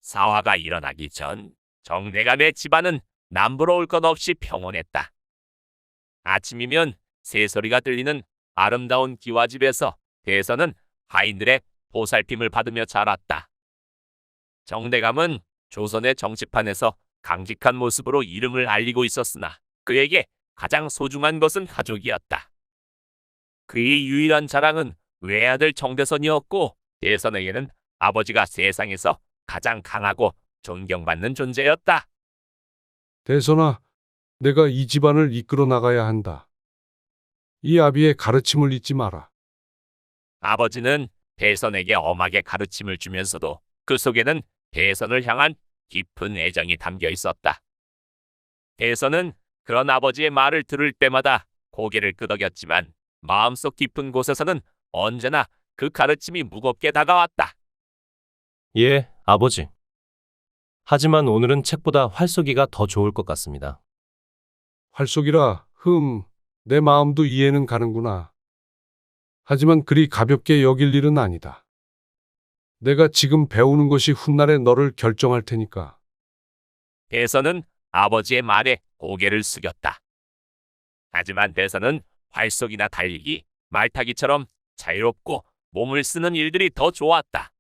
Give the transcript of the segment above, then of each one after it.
사화가 일어나기 전 정대감의 집안은 남부러울 것 없이 평온했다. 아침이면 새소리가 들리는 아름다운 기와집에서 대선은 하인들의 보살핌을 받으며 자랐다. 정대감은 조선의 정치판에서 강직한 모습으로 이름을 알리고 있었으나 그에게 가장 소중한 것은 가족이었다. 그의 유일한 자랑은 외아들 정대선이었고 대선에게는 아버지가 세상에서 가장 강하고 존경받는 존재였다. 대선아, 내가 이 집안을 이끌어 나가야 한다. 이 아비의 가르침을 잊지 마라. 아버지는 대선에게 엄하게 가르침을 주면서도 그 속에는 대선을 향한 깊은 애정이 담겨 있었다. 대선은 그런 아버지의 말을 들을 때마다 고개를 끄덕였지만 마음속 깊은 곳에서는 언제나 그 가르침이 무겁게 다가왔다. 예, 아버지. 하지만 오늘은 책보다 활쏘기가 더 좋을 것 같습니다. 활쏘기라, 내 마음도 이해는 가는구나. 하지만 그리 가볍게 여길 일은 아니다. 내가 지금 배우는 것이 훗날에 너를 결정할 테니까. 대선은 아버지의 말에 고개를 숙였다. 하지만 대선은 활쏘기나 달리기, 말타기처럼 자유롭고 몸을 쓰는 일들이 더 좋았다.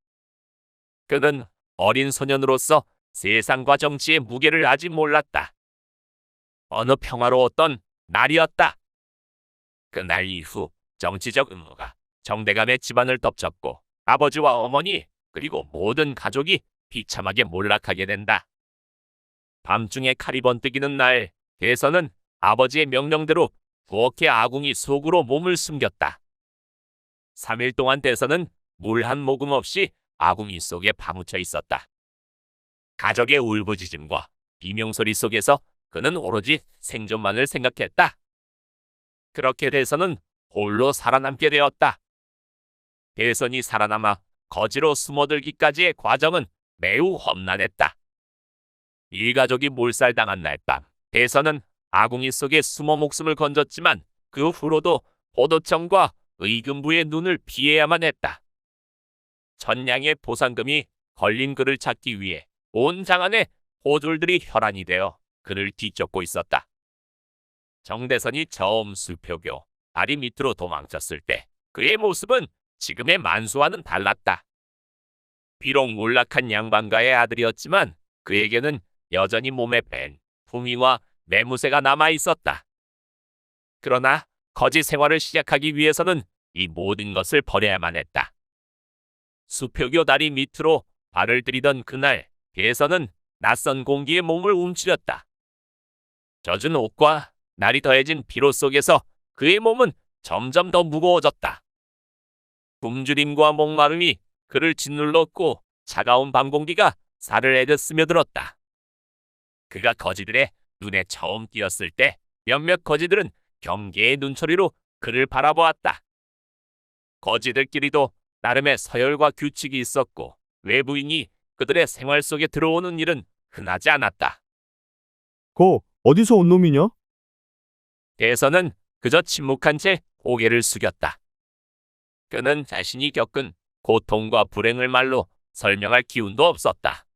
그는 어린 소년으로서 세상과 정치의 무게를 아직 몰랐다. 어느 평화로웠던 날이었다. 그날 이후 정치적 음모가 정대감의 집안을 덮쳤고 아버지와 어머니 그리고 모든 가족이 비참하게 몰락하게 된다. 밤중에 칼이 번뜩이는 날 대선은 아버지의 명령대로 부엌의 아궁이 속으로 몸을 숨겼다. 3일 동안 대선은 물 한 모금 없이 아궁이 속에 파묻혀 있었다. 가족의 울부짖음과 비명소리 속에서 그는 오로지 생존만을 생각했다. 그렇게 대선은 홀로 살아남게 되었다. 대선이 살아남아 거지로 숨어들기까지의 과정은 매우 험난했다. 일가족이 몰살당한 날 밤, 대선은 아궁이 속에 숨어 목숨을 건졌지만 그 후로도 포도청과 의금부의 눈을 피해야만 했다. 전량의 보상금이 걸린 그를 찾기 위해 온 장안에 호졸들이 혈안이 되어 그를 뒤쫓고 있었다. 정대선이 처음 수표교 다리 밑으로 도망쳤을 때 그의 모습은 지금의 만수와는 달랐다. 비록 몰락한 양반가의 아들이었지만 그에게는 여전히 몸에 밴 품위와 매무새가 남아 있었다. 그러나 거지 생활을 시작하기 위해서는 이 모든 것을 버려야만 했다. 수표교 다리 밑으로 발을 들이던 그날 대선은 낯선 공기에 몸을 움츠렸다. 젖은 옷과 날이 더해진 피로 속에서 그의 몸은 점점 더 무거워졌다. 굶주림과 목마름이 그를 짓눌렀고 차가운 밤 공기가 살을 애듯 스며들었다. 그가 거지들의 눈에 처음 띄었을 때 몇몇 거지들은 경계의 눈초리로 그를 바라보았다. 거지들끼리도 나름의 서열과 규칙이 있었고 외부인이 그들의 생활 속에 들어오는 일은 흔하지 않았다. 어디서 온 놈이냐? 대선은 그저 침묵한 채 고개를 숙였다. 그는 자신이 겪은 고통과 불행을 말로 설명할 기운도 없었다.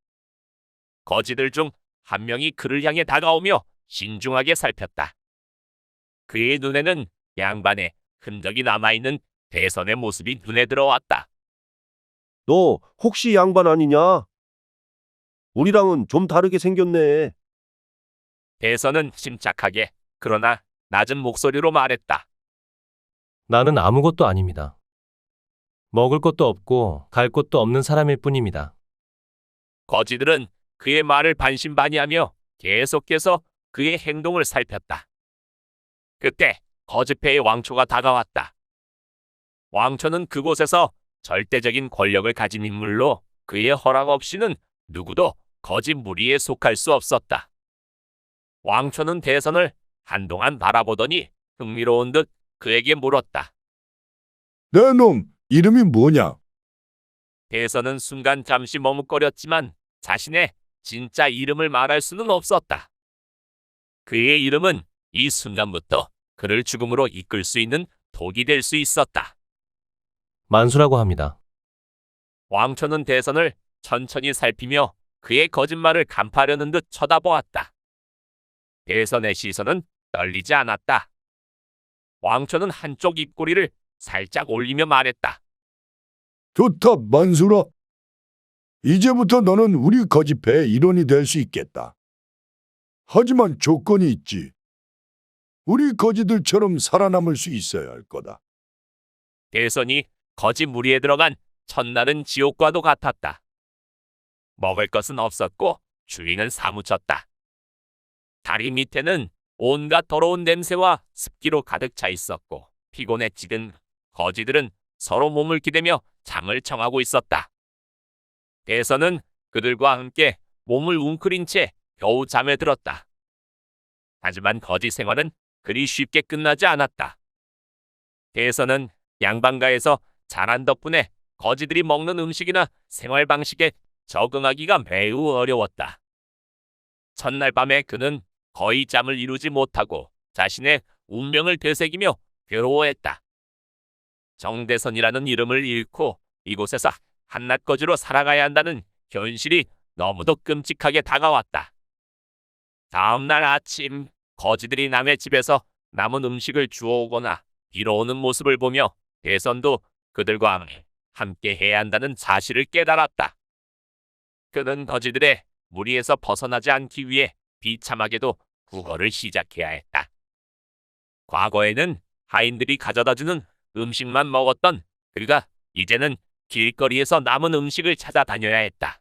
거지들 중 한 명이 그를 향해 다가오며 신중하게 살폈다. 그의 눈에는 양반의 흔적이 남아있는 대선의 모습이 눈에 들어왔다. 너 혹시 양반 아니냐? 우리랑은 좀 다르게 생겼네. 대선은 침착하게 그러나 낮은 목소리로 말했다. 나는 아무것도 아닙니다. 먹을 것도 없고 갈 곳도 없는 사람일 뿐입니다. 거지들은 그의 말을 반신반의하며 계속해서 그의 행동을 살폈다. 그때 거지패의 왕초가 다가왔다. 왕초는 그곳에서 절대적인 권력을 가진 인물로 그의 허락 없이는 누구도 거지 무리에 속할 수 없었다. 왕초는 대선을 한동안 바라보더니 흥미로운 듯 그에게 물었다. 내 놈, 이름이 뭐냐? 대선은 순간 잠시 머뭇거렸지만 자신의 진짜 이름을 말할 수는 없었다. 그의 이름은 이 순간부터 그를 죽음으로 이끌 수 있는 독이 될 수 있었다. 만수라고 합니다. 왕초는 대선을 천천히 살피며 그의 거짓말을 간파하려는 듯 쳐다보았다. 대선의 시선은 떨리지 않았다. 왕초는 한쪽 입꼬리를 살짝 올리며 말했다. 좋다, 만수라. 이제부터 너는 우리 거짓배의 일원이 될 수 있겠다. 하지만 조건이 있지. 우리 거지들처럼 살아남을 수 있어야 할 거다. 대선이 거짓 무리에 들어간 첫날은 지옥과도 같았다. 먹을 것은 없었고 주인은 사무쳤다. 다리 밑에는 온갖 더러운 냄새와 습기로 가득 차 있었고 피곤에 찌든 거지들은 서로 몸을 기대며 잠을 청하고 있었다. 대선은 그들과 함께 몸을 웅크린 채 겨우 잠에 들었다. 하지만 거지 생활은 그리 쉽게 끝나지 않았다. 대선은 양반가에서 자란 덕분에 거지들이 먹는 음식이나 생활 방식에 적응하기가 매우 어려웠다. 첫날 밤에 그는 거의 잠을 이루지 못하고 자신의 운명을 되새기며 괴로워했다. 정대선이라는 이름을 잃고 이곳에서 한낱거지로 살아가야 한다는 현실이 너무도 끔찍하게 다가왔다. 다음 날 아침 거지들이 남의 집에서 남은 음식을 주워오거나 빌어오는 모습을 보며 대선도 그들과 함께 해야 한다는 사실을 깨달았다. 그는 거지들의 무리에서 벗어나지 않기 위해 비참하게도 국어를 시작해야 했다. 과거에는 하인들이 가져다주는 음식만 먹었던 그가 이제는 길거리에서 남은 음식을 찾아다녀야 했다.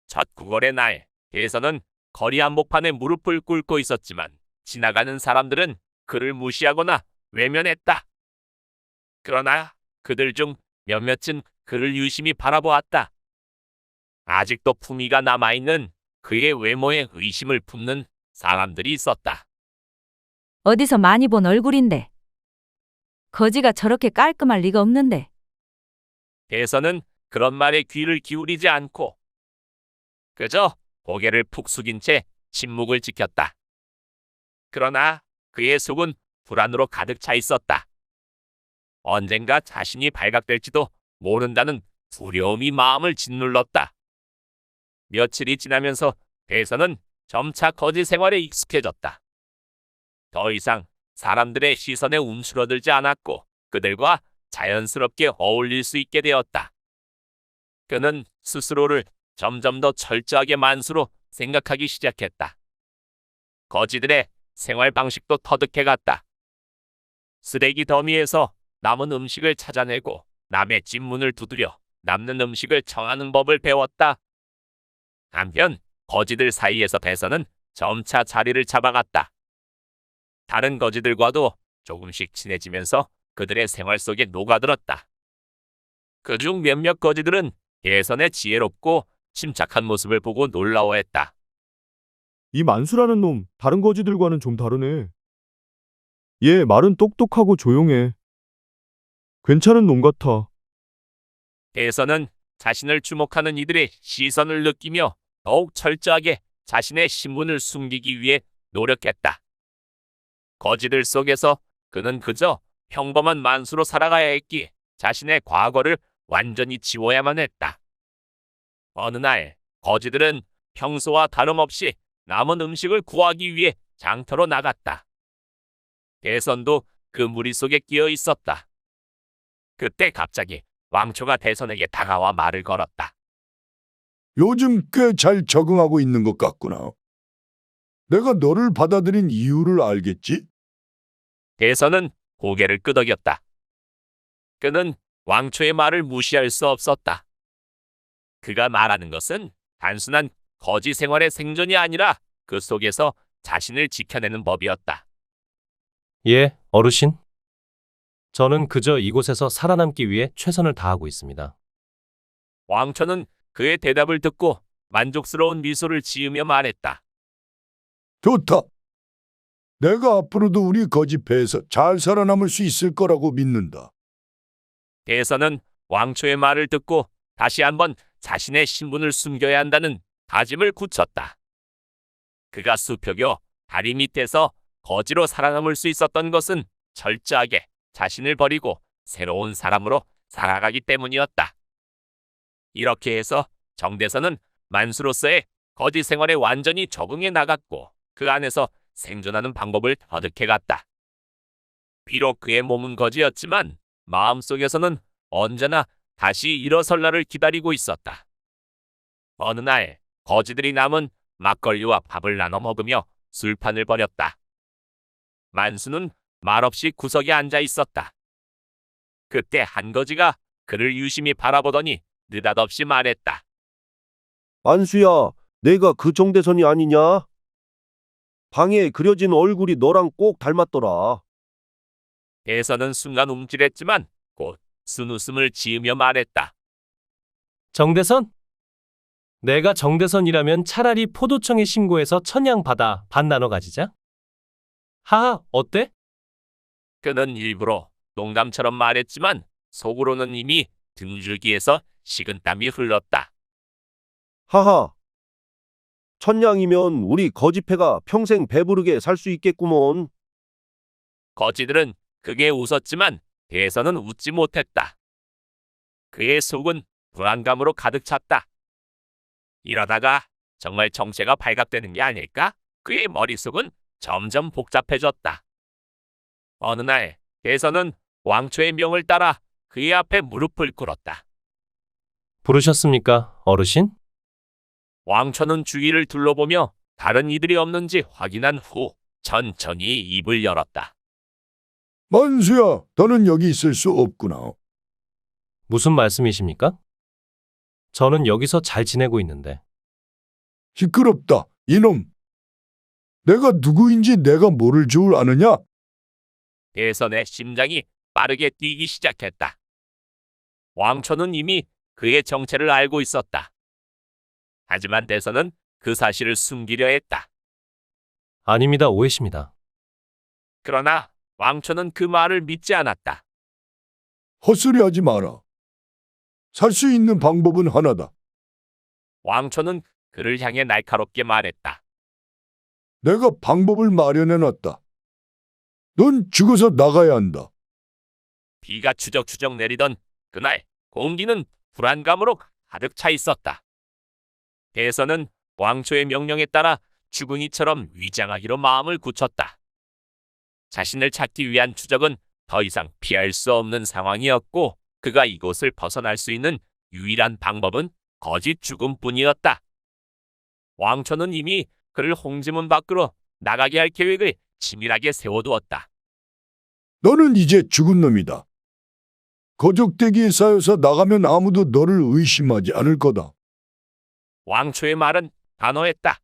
첫 구걸의 날, 대선은 거리 한복판에 무릎을 꿇고 있었지만 지나가는 사람들은 그를 무시하거나 외면했다. 그러나 그들 중 몇몇은 그를 유심히 바라보았다. 아직도 품위가 남아있는 그의 외모에 의심을 품는 사람들이 있었다. 어디서 많이 본 얼굴인데. 거지가 저렇게 깔끔할 리가 없는데. 대선은 그런 말에 귀를 기울이지 않고 그저 고개를 푹 숙인 채 침묵을 지켰다. 그러나 그의 속은 불안으로 가득 차 있었다. 언젠가 자신이 발각될지도 모른다는 두려움이 마음을 짓눌렀다. 며칠이 지나면서 대선은 점차 거지 생활에 익숙해졌다. 더 이상 사람들의 시선에 움츠러들지 않았고 그들과 자연스럽게 어울릴 수 있게 되었다. 그는 스스로를 점점 더 철저하게 만수로 생각하기 시작했다. 거지들의 생활 방식도 터득해갔다. 쓰레기 더미에서 남은 음식을 찾아내고 남의 집 문을 두드려 남는 음식을 청하는 법을 배웠다. 한편 거지들 사이에서 대선은 점차 자리를 잡아갔다. 다른 거지들과도 조금씩 친해지면서 그들의 생활 속에 녹아들었다. 그중 몇몇 거지들은 대선의 지혜롭고 침착한 모습을 보고 놀라워했다. 이 만수라는 놈 다른 거지들과는 좀 다르네. 얘 말은 똑똑하고 조용해. 괜찮은 놈 같아. 대선은 자신을 주목하는 이들의 시선을 느끼며 더욱 철저하게 자신의 신분을 숨기기 위해 노력했다. 거지들 속에서 그는 그저 평범한 만수로 살아가야 했기에 자신의 과거를 완전히 지워야만 했다. 어느 날 거지들은 평소와 다름없이 남은 음식을 구하기 위해 장터로 나갔다. 대선도 그 무리 속에 끼어 있었다. 그때 갑자기 왕초가 대선에게 다가와 말을 걸었다. 요즘 꽤 잘 적응하고 있는 것 같구나. 내가 너를 받아들인 이유를 알겠지? 대선은 고개를 끄덕였다. 그는 왕초의 말을 무시할 수 없었다. 그가 말하는 것은 단순한 거지 생활의 생존이 아니라 그 속에서 자신을 지켜내는 법이었다. 예, 어르신. 저는 그저 이곳에서 살아남기 위해 최선을 다하고 있습니다. 왕초는 그의 대답을 듣고 만족스러운 미소를 지으며 말했다. 좋다. 내가 앞으로도 우리 거짓배에서 잘 살아남을 수 있을 거라고 믿는다. 대선은 왕초의 말을 듣고 다시 한번 자신의 신분을 숨겨야 한다는 다짐을 굳혔다. 그가 수표교 다리 밑에서 거지로 살아남을 수 있었던 것은 철저하게 자신을 버리고 새로운 사람으로 살아가기 때문이었다. 이렇게 해서 정대선은 만수로서의 거지 생활에 완전히 적응해 나갔고 그 안에서 생존하는 방법을 터득해 갔다. 비록 그의 몸은 거지였지만 마음속에서는 언제나 다시 일어설 날을 기다리고 있었다. 어느 날 거지들이 남은 막걸리와 밥을 나눠 먹으며 술판을 벌였다. 만수는 말없이 구석에 앉아 있었다. 그때 한 거지가 그를 유심히 바라보더니 느닷없이 말했다. 만수야, 내가 그 정대선이 아니냐? 방에 그려진 얼굴이 너랑 꼭 닮았더라. 대선은 순간 움찔했지만 곧 순웃음을 지으며 말했다. 정대선? 내가 정대선이라면 차라리 포도청에 신고해서 천냥 받아 반 나눠 가지자. 하하, 어때? 그는 일부러 농담처럼 말했지만 속으로는 이미 등줄기에서 식은땀이 흘렀다. 하하. 천냥이면 우리 거지패가 평생 배부르게 살 수 있겠구먼. 거지들은 크게 웃었지만 대선은 웃지 못했다. 그의 속은 불안감으로 가득 찼다. 이러다가 정말 정체가 발각되는 게 아닐까? 그의 머릿속은 점점 복잡해졌다. 어느 날 대선은 왕초의 명을 따라 그의 앞에 무릎을 꿇었다. 부르셨습니까, 어르신? 왕초는 주위를 둘러보며 다른 이들이 없는지 확인한 후 천천히 입을 열었다. 만수야, 너는 여기 있을 수 없구나. 무슨 말씀이십니까? 저는 여기서 잘 지내고 있는데. 시끄럽다, 이놈. 내가 누구인지 내가 모를 줄 아느냐? 대선의 심장이 빠르게 뛰기 시작했다. 왕초는 이미 그의 정체를 알고 있었다. 하지만 대선은 그 사실을 숨기려 했다. 아닙니다, 오해십니다. 그러나 왕초는 그 말을 믿지 않았다. 헛소리하지 마라. 살 수 있는 방법은 하나다. 왕초는 그를 향해 날카롭게 말했다. 내가 방법을 마련해놨다. 넌 죽어서 나가야 한다. 비가 추적추적 내리던 그날 공기는 불안감으로 가득 차 있었다. 대선은 왕초의 명령에 따라 주군이처럼 위장하기로 마음을 굳혔다. 자신을 찾기 위한 추적은 더 이상 피할 수 없는 상황이었고 그가 이곳을 벗어날 수 있는 유일한 방법은 거짓 죽음뿐이었다. 왕초는 이미 그를 홍지문 밖으로 나가게 할 계획을 치밀하게 세워두었다. 너는 이제 죽은 놈이다. 거적대기에 쌓여서 나가면 아무도 너를 의심하지 않을 거다. 왕초의 말은 단호했다.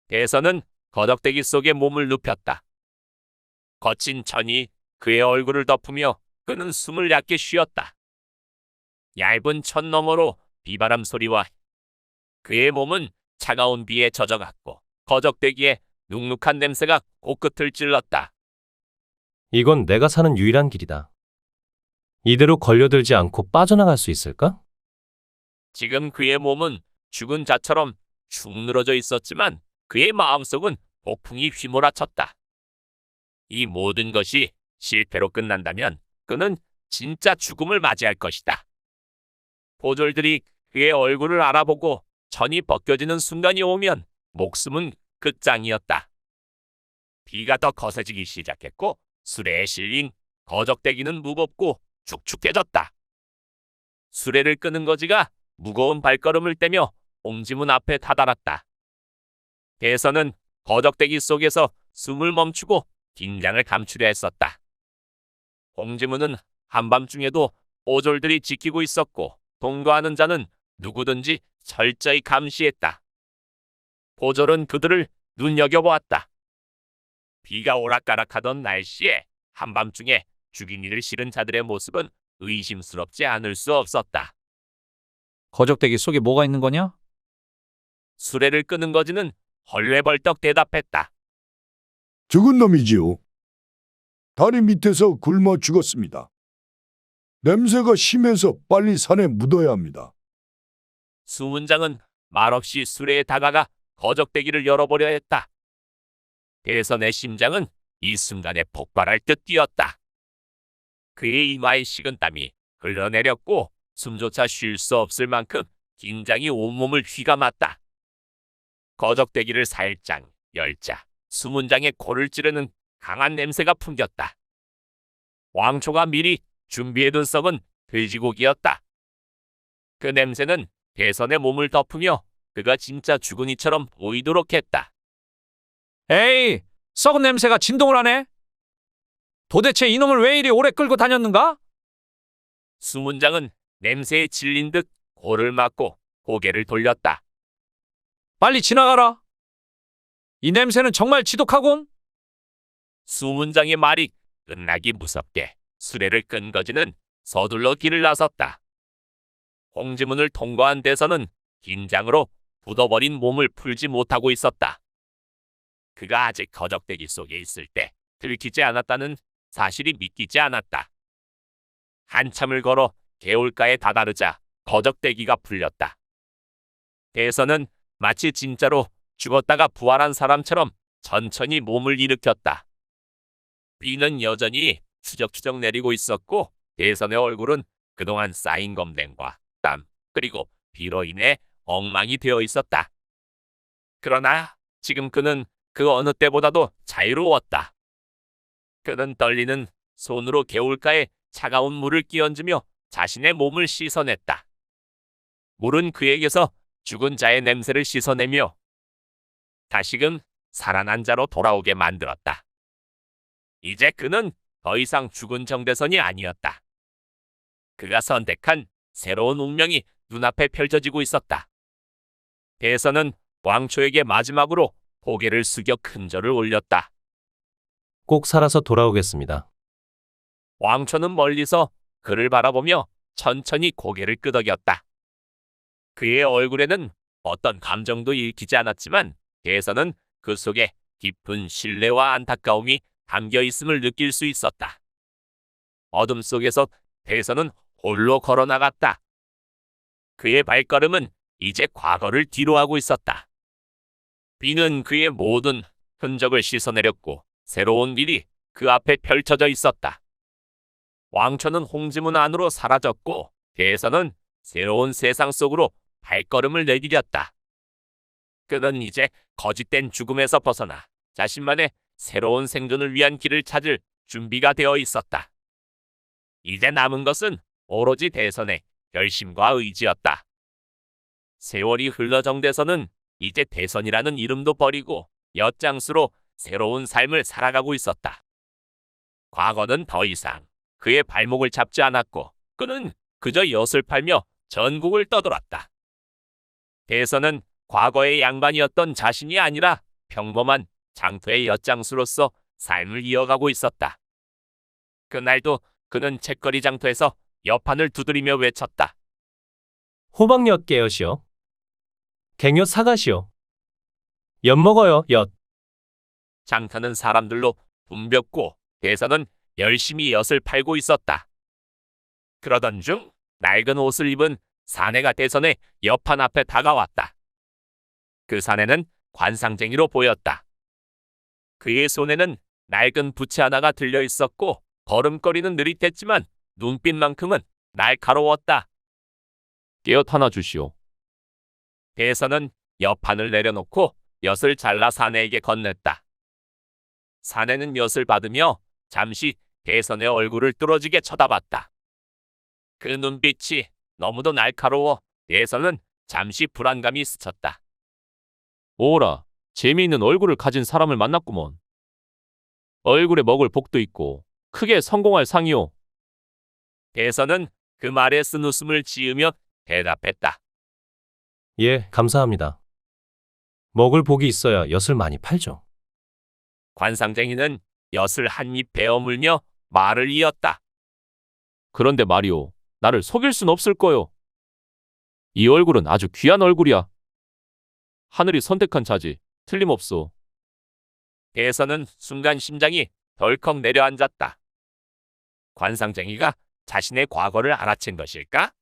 대선은 거덕대기 속에 몸을 눕혔다. 거친 천이 그의 얼굴을 덮으며 그는 숨을 얕게 쉬었다. 얇은 천 너머로 비바람 소리와 그의 몸은 차가운 비에 젖어갔고 거적대기에 눅눅한 냄새가 코끝을 찔렀다. 이건 내가 사는 유일한 길이다. 이대로 걸려들지 않고 빠져나갈 수 있을까? 지금 그의 몸은 죽은 자처럼 축 늘어져 있었지만 그의 마음속은 폭풍이 휘몰아쳤다. 이 모든 것이 실패로 끝난다면 그는 진짜 죽음을 맞이할 것이다. 보졸들이 그의 얼굴을 알아보고 천이 벗겨지는 순간이 오면 목숨은 끝장이었다. 비가 더 거세지기 시작했고 수레에 실린 거적대기는 무겁고 축축해졌다. 수레를 끄는 거지가 무거운 발걸음을 떼며 홍지문 앞에 다다랐다. 대선은 거적대기 속에서 숨을 멈추고 긴장을 감추려 했었다. 홍지문은 한밤중에도 오졸들이 지키고 있었고 동거하는 자는 누구든지 철저히 감시했다. 보졸은 그들을 눈여겨보았다. 비가 오락가락하던 날씨에 한밤중에 죽인 이를 실은 자들의 모습은 의심스럽지 않을 수 없었다. 거적대기 속에 뭐가 있는 거냐? 수레를 끄는 거지는 헐레벌떡 대답했다. 죽은 놈이지요. 다리 밑에서 굶어 죽었습니다. 냄새가 심해서 빨리 산에 묻어야 합니다. 수문장은 말없이 수레에 다가가 거적대기를 열어보려 했다. 대선의 심장은 이 순간에 폭발할 듯 뛰었다. 그의 이마에 식은땀이 흘러내렸고 숨조차 쉴 수 없을 만큼 긴장이 온몸을 휘감았다. 거적대기를 살짝 열자 수문장의 코를 찌르는 강한 냄새가 풍겼다. 왕초가 미리 준비해둔 썩은 돼지고기였다. 그 냄새는 대선의 몸을 덮으며 그가 진짜 죽은 이처럼 보이도록 했다. 에이, 썩은 냄새가 진동을 하네. 도대체 이놈을 왜 이리 오래 끌고 다녔는가? 수문장은 냄새에 질린 듯 코를 막고 고개를 돌렸다. 빨리 지나가라. 이 냄새는 정말 지독하군. 수문장의 말이 끝나기 무섭게 수레를 끈거지는 서둘러 길을 나섰다. 홍지문을 통과한 대선은 긴장으로 굳어버린 몸을 풀지 못하고 있었다. 그가 아직 거적대기 속에 있을 때 들키지 않았다는 사실이 믿기지 않았다. 한참을 걸어 개울가에 다다르자 거적대기가 풀렸다. 대선은 마치 진짜로 죽었다가 부활한 사람처럼 천천히 몸을 일으켰다. 비는 여전히 추적추적 내리고 있었고 대선의 얼굴은 그동안 쌓인 검댕과 땀 그리고 비로 인해 엉망이 되어 있었다. 그러나 지금 그는 그 어느 때보다도 자유로웠다. 그는 떨리는 손으로 개울가에 차가운 물을 끼얹으며 자신의 몸을 씻어냈다. 물은 그에게서 죽은 자의 냄새를 씻어내며 다시금 살아난 자로 돌아오게 만들었다. 이제 그는 더 이상 죽은 정대선이 아니었다. 그가 선택한 새로운 운명이 눈앞에 펼쳐지고 있었다. 대선은 왕초에게 마지막으로 고개를 숙여 큰 절을 올렸다. 꼭 살아서 돌아오겠습니다. 왕초는 멀리서 그를 바라보며 천천히 고개를 끄덕였다. 그의 얼굴에는 어떤 감정도 읽히지 않았지만 대선은 그 속에 깊은 신뢰와 안타까움이 담겨 있음을 느낄 수 있었다. 어둠 속에서 대선은 홀로 걸어나갔다. 그의 발걸음은 이제 과거를 뒤로하고 있었다. 비는 그의 모든 흔적을 씻어내렸고 새로운 길이 그 앞에 펼쳐져 있었다. 왕초는 홍지문 안으로 사라졌고 대선은 새로운 세상 속으로 발걸음을 내디뎠다. 그는 이제 거짓된 죽음에서 벗어나 자신만의 새로운 생존을 위한 길을 찾을 준비가 되어 있었다. 이제 남은 것은 오로지 대선의 결심과 의지였다. 세월이 흘러 정대선은 이제 대선이라는 이름도 버리고 엿장수로 새로운 삶을 살아가고 있었다. 과거는 더 이상 그의 발목을 잡지 않았고 그는 그저 엿을 팔며 전국을 떠돌았다. 대선은 과거의 양반이었던 자신이 아니라 평범한 장터의 엿장수로서 삶을 이어가고 있었다. 그날도 그는 책거리 장터에서 엿판을 두드리며 외쳤다. 호박엿 깨엿이요. 갱엿 사가시오. 엿 먹어요, 엿. 장터는 사람들로 붐볐고 대선은 열심히 엿을 팔고 있었다. 그러던 중 낡은 옷을 입은 사내가 대선의 엿판 앞에 다가왔다. 그 사내는 관상쟁이로 보였다. 그의 손에는 낡은 부채 하나가 들려 있었고 걸음걸이는 느릿했지만 눈빛만큼은 날카로웠다. 깨엿 하나 주시오. 대선은 엿판을 내려놓고 엿을 잘라 사내에게 건넸다. 사내는 엿을 받으며 잠시 대선의 얼굴을 뚫어지게 쳐다봤다. 그 눈빛이 너무도 날카로워 대선은 잠시 불안감이 스쳤다. 오라, 재미있는 얼굴을 가진 사람을 만났구먼. 얼굴에 먹을 복도 있고 크게 성공할 상이오. 대선은 그 말에 쓴 웃음을 지으며 대답했다. 예, 감사합니다. 먹을 복이 있어야 엿을 많이 팔죠. 관상쟁이는 엿을 한 입 베어 물며 말을 이었다. 그런데 말이오, 나를 속일 순 없을 거요. 이 얼굴은 아주 귀한 얼굴이야. 하늘이 선택한 자지, 틀림없소. 대선은 순간 심장이 덜컥 내려앉았다. 관상쟁이가 자신의 과거를 알아챈 것일까?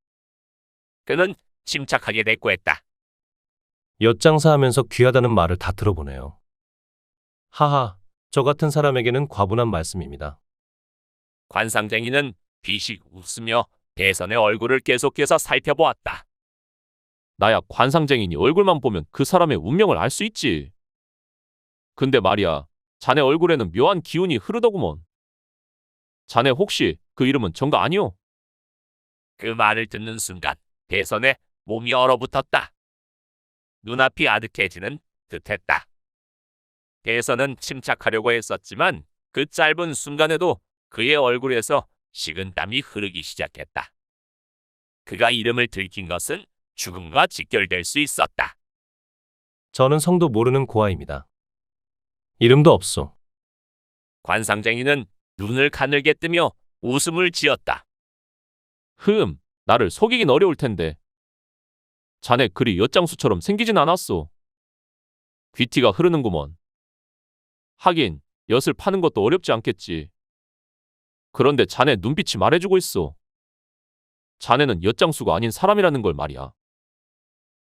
그는 침착하게 대꾸했다. 엿장사하면서 귀하다는 말을 다 들어보네요. 하하, 저 같은 사람에게는 과분한 말씀입니다. 관상쟁이는 비식 웃으며 대선의 얼굴을 계속해서 살펴보았다. 나야 관상쟁이니 얼굴만 보면 그 사람의 운명을 알 수 있지. 근데 말이야, 자네 얼굴에는 묘한 기운이 흐르더구먼. 자네 혹시 그 이름은 정가 아니오? 그 말을 듣는 순간 대선의 몸이 얼어붙었다. 눈앞이 아득해지는 듯했다. 대선은 침착하려고 했었지만 그 짧은 순간에도 그의 얼굴에서 식은땀이 흐르기 시작했다. 그가 이름을 들킨 것은 죽음과 직결될 수 있었다. 저는 성도 모르는 고아입니다. 이름도 없소. 관상쟁이는 눈을 가늘게 뜨며 웃음을 지었다. 나를 속이긴 어려울 텐데. 자네 그리 엿장수처럼 생기진 않았소. 귀티가 흐르는구먼. 하긴 엿을 파는 것도 어렵지 않겠지. 그런데 자네 눈빛이 말해주고 있어. 자네는 엿장수가 아닌 사람이라는 걸 말이야.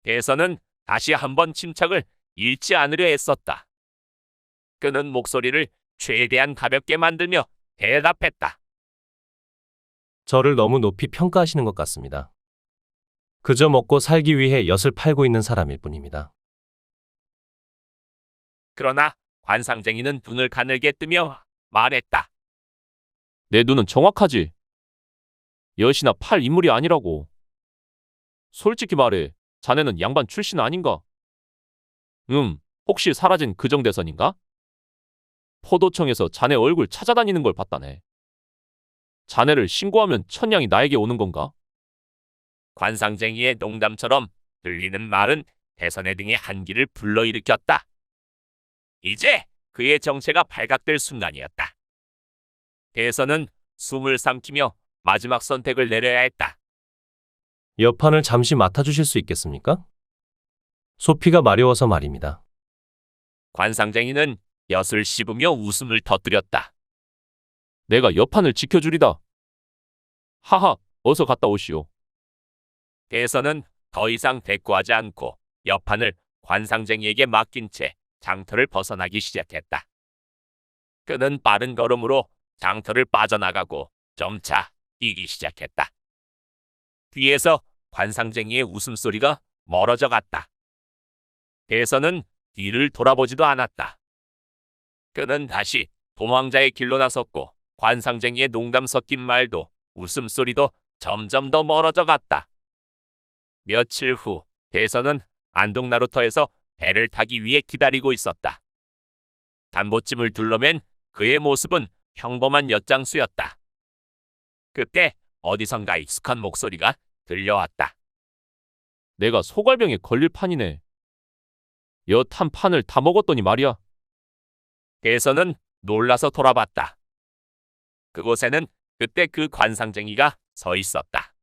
대선은 다시 한번 침착을 잃지 않으려 애썼다. 그는 목소리를 최대한 가볍게 만들며 대답했다. 저를 너무 높이 평가하시는 것 같습니다. 그저 먹고 살기 위해 엿을 팔고 있는 사람일 뿐입니다. 그러나 관상쟁이는 눈을 가늘게 뜨며 말했다. 내 눈은 정확하지. 엿이나 팔 인물이 아니라고. 솔직히 말해, 자네는 양반 출신 아닌가? 혹시 사라진 그정대선인가? 포도청에서 자네 얼굴 찾아다니는 걸 봤다네. 자네를 신고하면 천냥이 나에게 오는 건가? 관상쟁이의 농담처럼 들리는 말은 대선의 등의 한기를 불러일으켰다. 이제 그의 정체가 발각될 순간이었다. 대선은 숨을 삼키며 마지막 선택을 내려야 했다. 엿판을 잠시 맡아주실 수 있겠습니까? 소피가 마려워서 말입니다. 관상쟁이는 엿을 씹으며 웃음을 터뜨렸다. 내가 엿판을 지켜주리다. 하하, 어서 갔다 오시오. 대선은 더 이상 대꾸하지 않고 엿판을 관상쟁이에게 맡긴 채 장터를 벗어나기 시작했다. 그는 빠른 걸음으로 장터를 빠져나가고 점차 뛰기 시작했다. 뒤에서 관상쟁이의 웃음소리가 멀어져 갔다. 대선은 뒤를 돌아보지도 않았다. 그는 다시 도망자의 길로 나섰고 관상쟁이의 농담 섞인 말도 웃음소리도 점점 더 멀어져 갔다. 며칠 후 대선은 안동나루터에서 배를 타기 위해 기다리고 있었다. 담보찜을 둘러맨 그의 모습은 평범한 엿장수였다. 그때 어디선가 익숙한 목소리가 들려왔다. 내가 소갈병에 걸릴 판이네. 엿 한 판을 다 먹었더니 말이야. 대선은 놀라서 돌아봤다. 그곳에는 그때 그 관상쟁이가 서 있었다.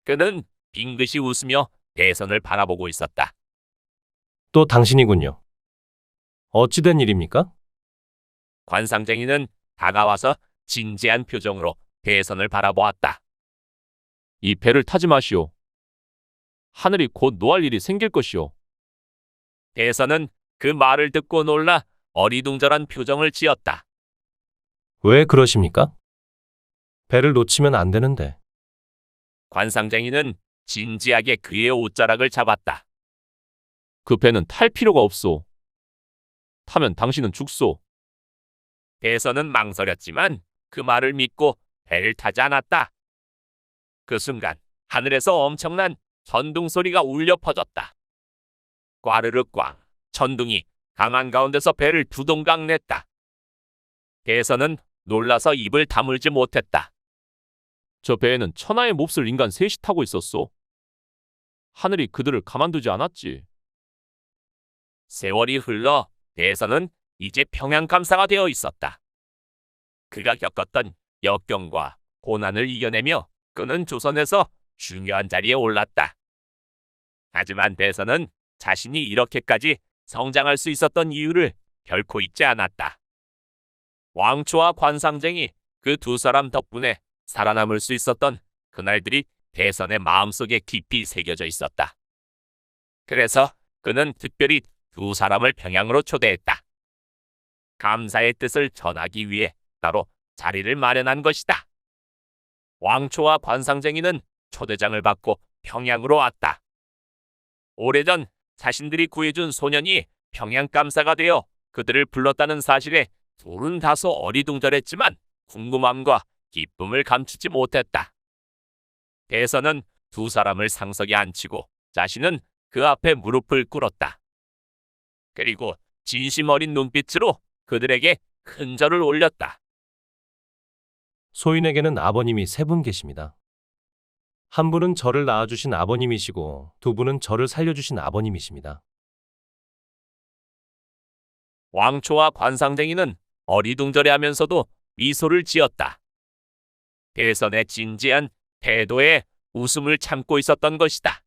그는 빙긋이 웃으며 대선을 바라보고 있었다. 또 당신이군요. 어찌된 일입니까? 관상쟁이는 다가와서 진지한 표정으로 대선을 바라보았다. 이 배를 타지 마시오. 하늘이 곧 노할 일이 생길 것이오. 대선은 그 말을 듣고 놀라 어리둥절한 표정을 지었다. 왜 그러십니까? 배를 놓치면 안 되는데. 관상쟁이는 진지하게 그의 옷자락을 잡았다. 그 배는 탈 필요가 없소. 타면 당신은 죽소. 대선은 망설였지만 그 말을 믿고 배를 타지 않았다. 그 순간 하늘에서 엄청난 천둥 소리가 울려 퍼졌다. 꽈르르 꽝, 천둥이 강한 가운데서 배를 두동강 냈다. 대선은 놀라서 입을 다물지 못했다. 저 배에는 천하의 몹쓸 인간 셋이 타고 있었소. 하늘이 그들을 가만두지 않았지. 세월이 흘러 대선은 이제 평양감사가 되어 있었다. 그가 겪었던 역경과 고난을 이겨내며 그는 조선에서 중요한 자리에 올랐다. 하지만 대선은 자신이 이렇게까지 성장할 수 있었던 이유를 결코 잊지 않았다. 왕초와 관상쟁이 그 두 사람 덕분에 살아남을 수 있었던 그날들이 대선의 마음속에 깊이 새겨져 있었다. 그래서 그는 특별히 두 사람을 평양으로 초대했다. 감사의 뜻을 전하기 위해 따로 자리를 마련한 것이다. 왕초와 관상쟁이는 초대장을 받고 평양으로 왔다. 오래전 자신들이 구해준 소년이 평양감사가 되어 그들을 불렀다는 사실에 둘은 다소 어리둥절했지만 궁금함과 기쁨을 감추지 못했다. 대선은 두 사람을 상석에 앉히고 자신은 그 앞에 무릎을 꿇었다. 그리고 진심 어린 눈빛으로 그들에게 큰 절을 올렸다. 소인에게는 아버님이 세 분 계십니다. 한 분은 저를 낳아주신 아버님이시고 두 분은 저를 살려주신 아버님이십니다. 왕초와 관상쟁이는 어리둥절해하면서도 미소를 지었다. 대선의 진지한 태도에 웃음을 참고 있었던 것이다.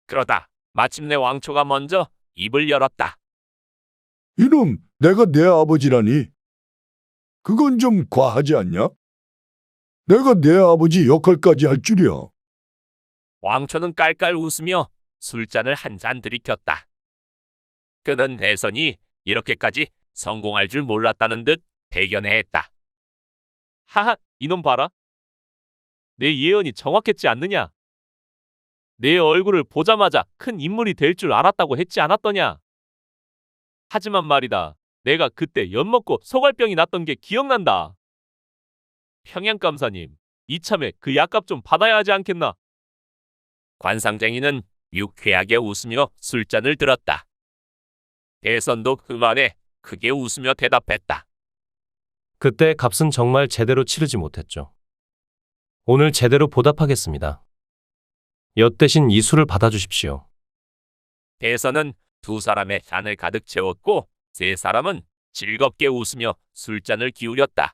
그러다 마침내 왕초가 먼저 입을 열었다. 이놈, 내가 내 아버지라니. 그건 좀 과하지 않냐? 내가 내 아버지 역할까지 할 줄이야. 왕초는 깔깔 웃으며 술잔을 한 잔 들이켰다. 그는 대선이 이렇게까지 성공할 줄 몰랐다는 듯 대견해했다. 하하, 이놈 봐라. 내 예언이 정확했지 않느냐? 내 얼굴을 보자마자 큰 인물이 될 줄 알았다고 했지 않았더냐? 하지만 말이다. 내가 그때 엿먹고 소갈병이 났던 게 기억난다. 평양감사님, 이참에 그 약값 좀 받아야 하지 않겠나? 관상쟁이는 유쾌하게 웃으며 술잔을 들었다. 대선도 그 말에 크게 웃으며 대답했다. 그때 값은 정말 제대로 치르지 못했죠. 오늘 제대로 보답하겠습니다. 엿 대신 이 술을 받아주십시오. 대선은 두 사람의 잔을 가득 채웠고 세 사람은 즐겁게 웃으며 술잔을 기울였다.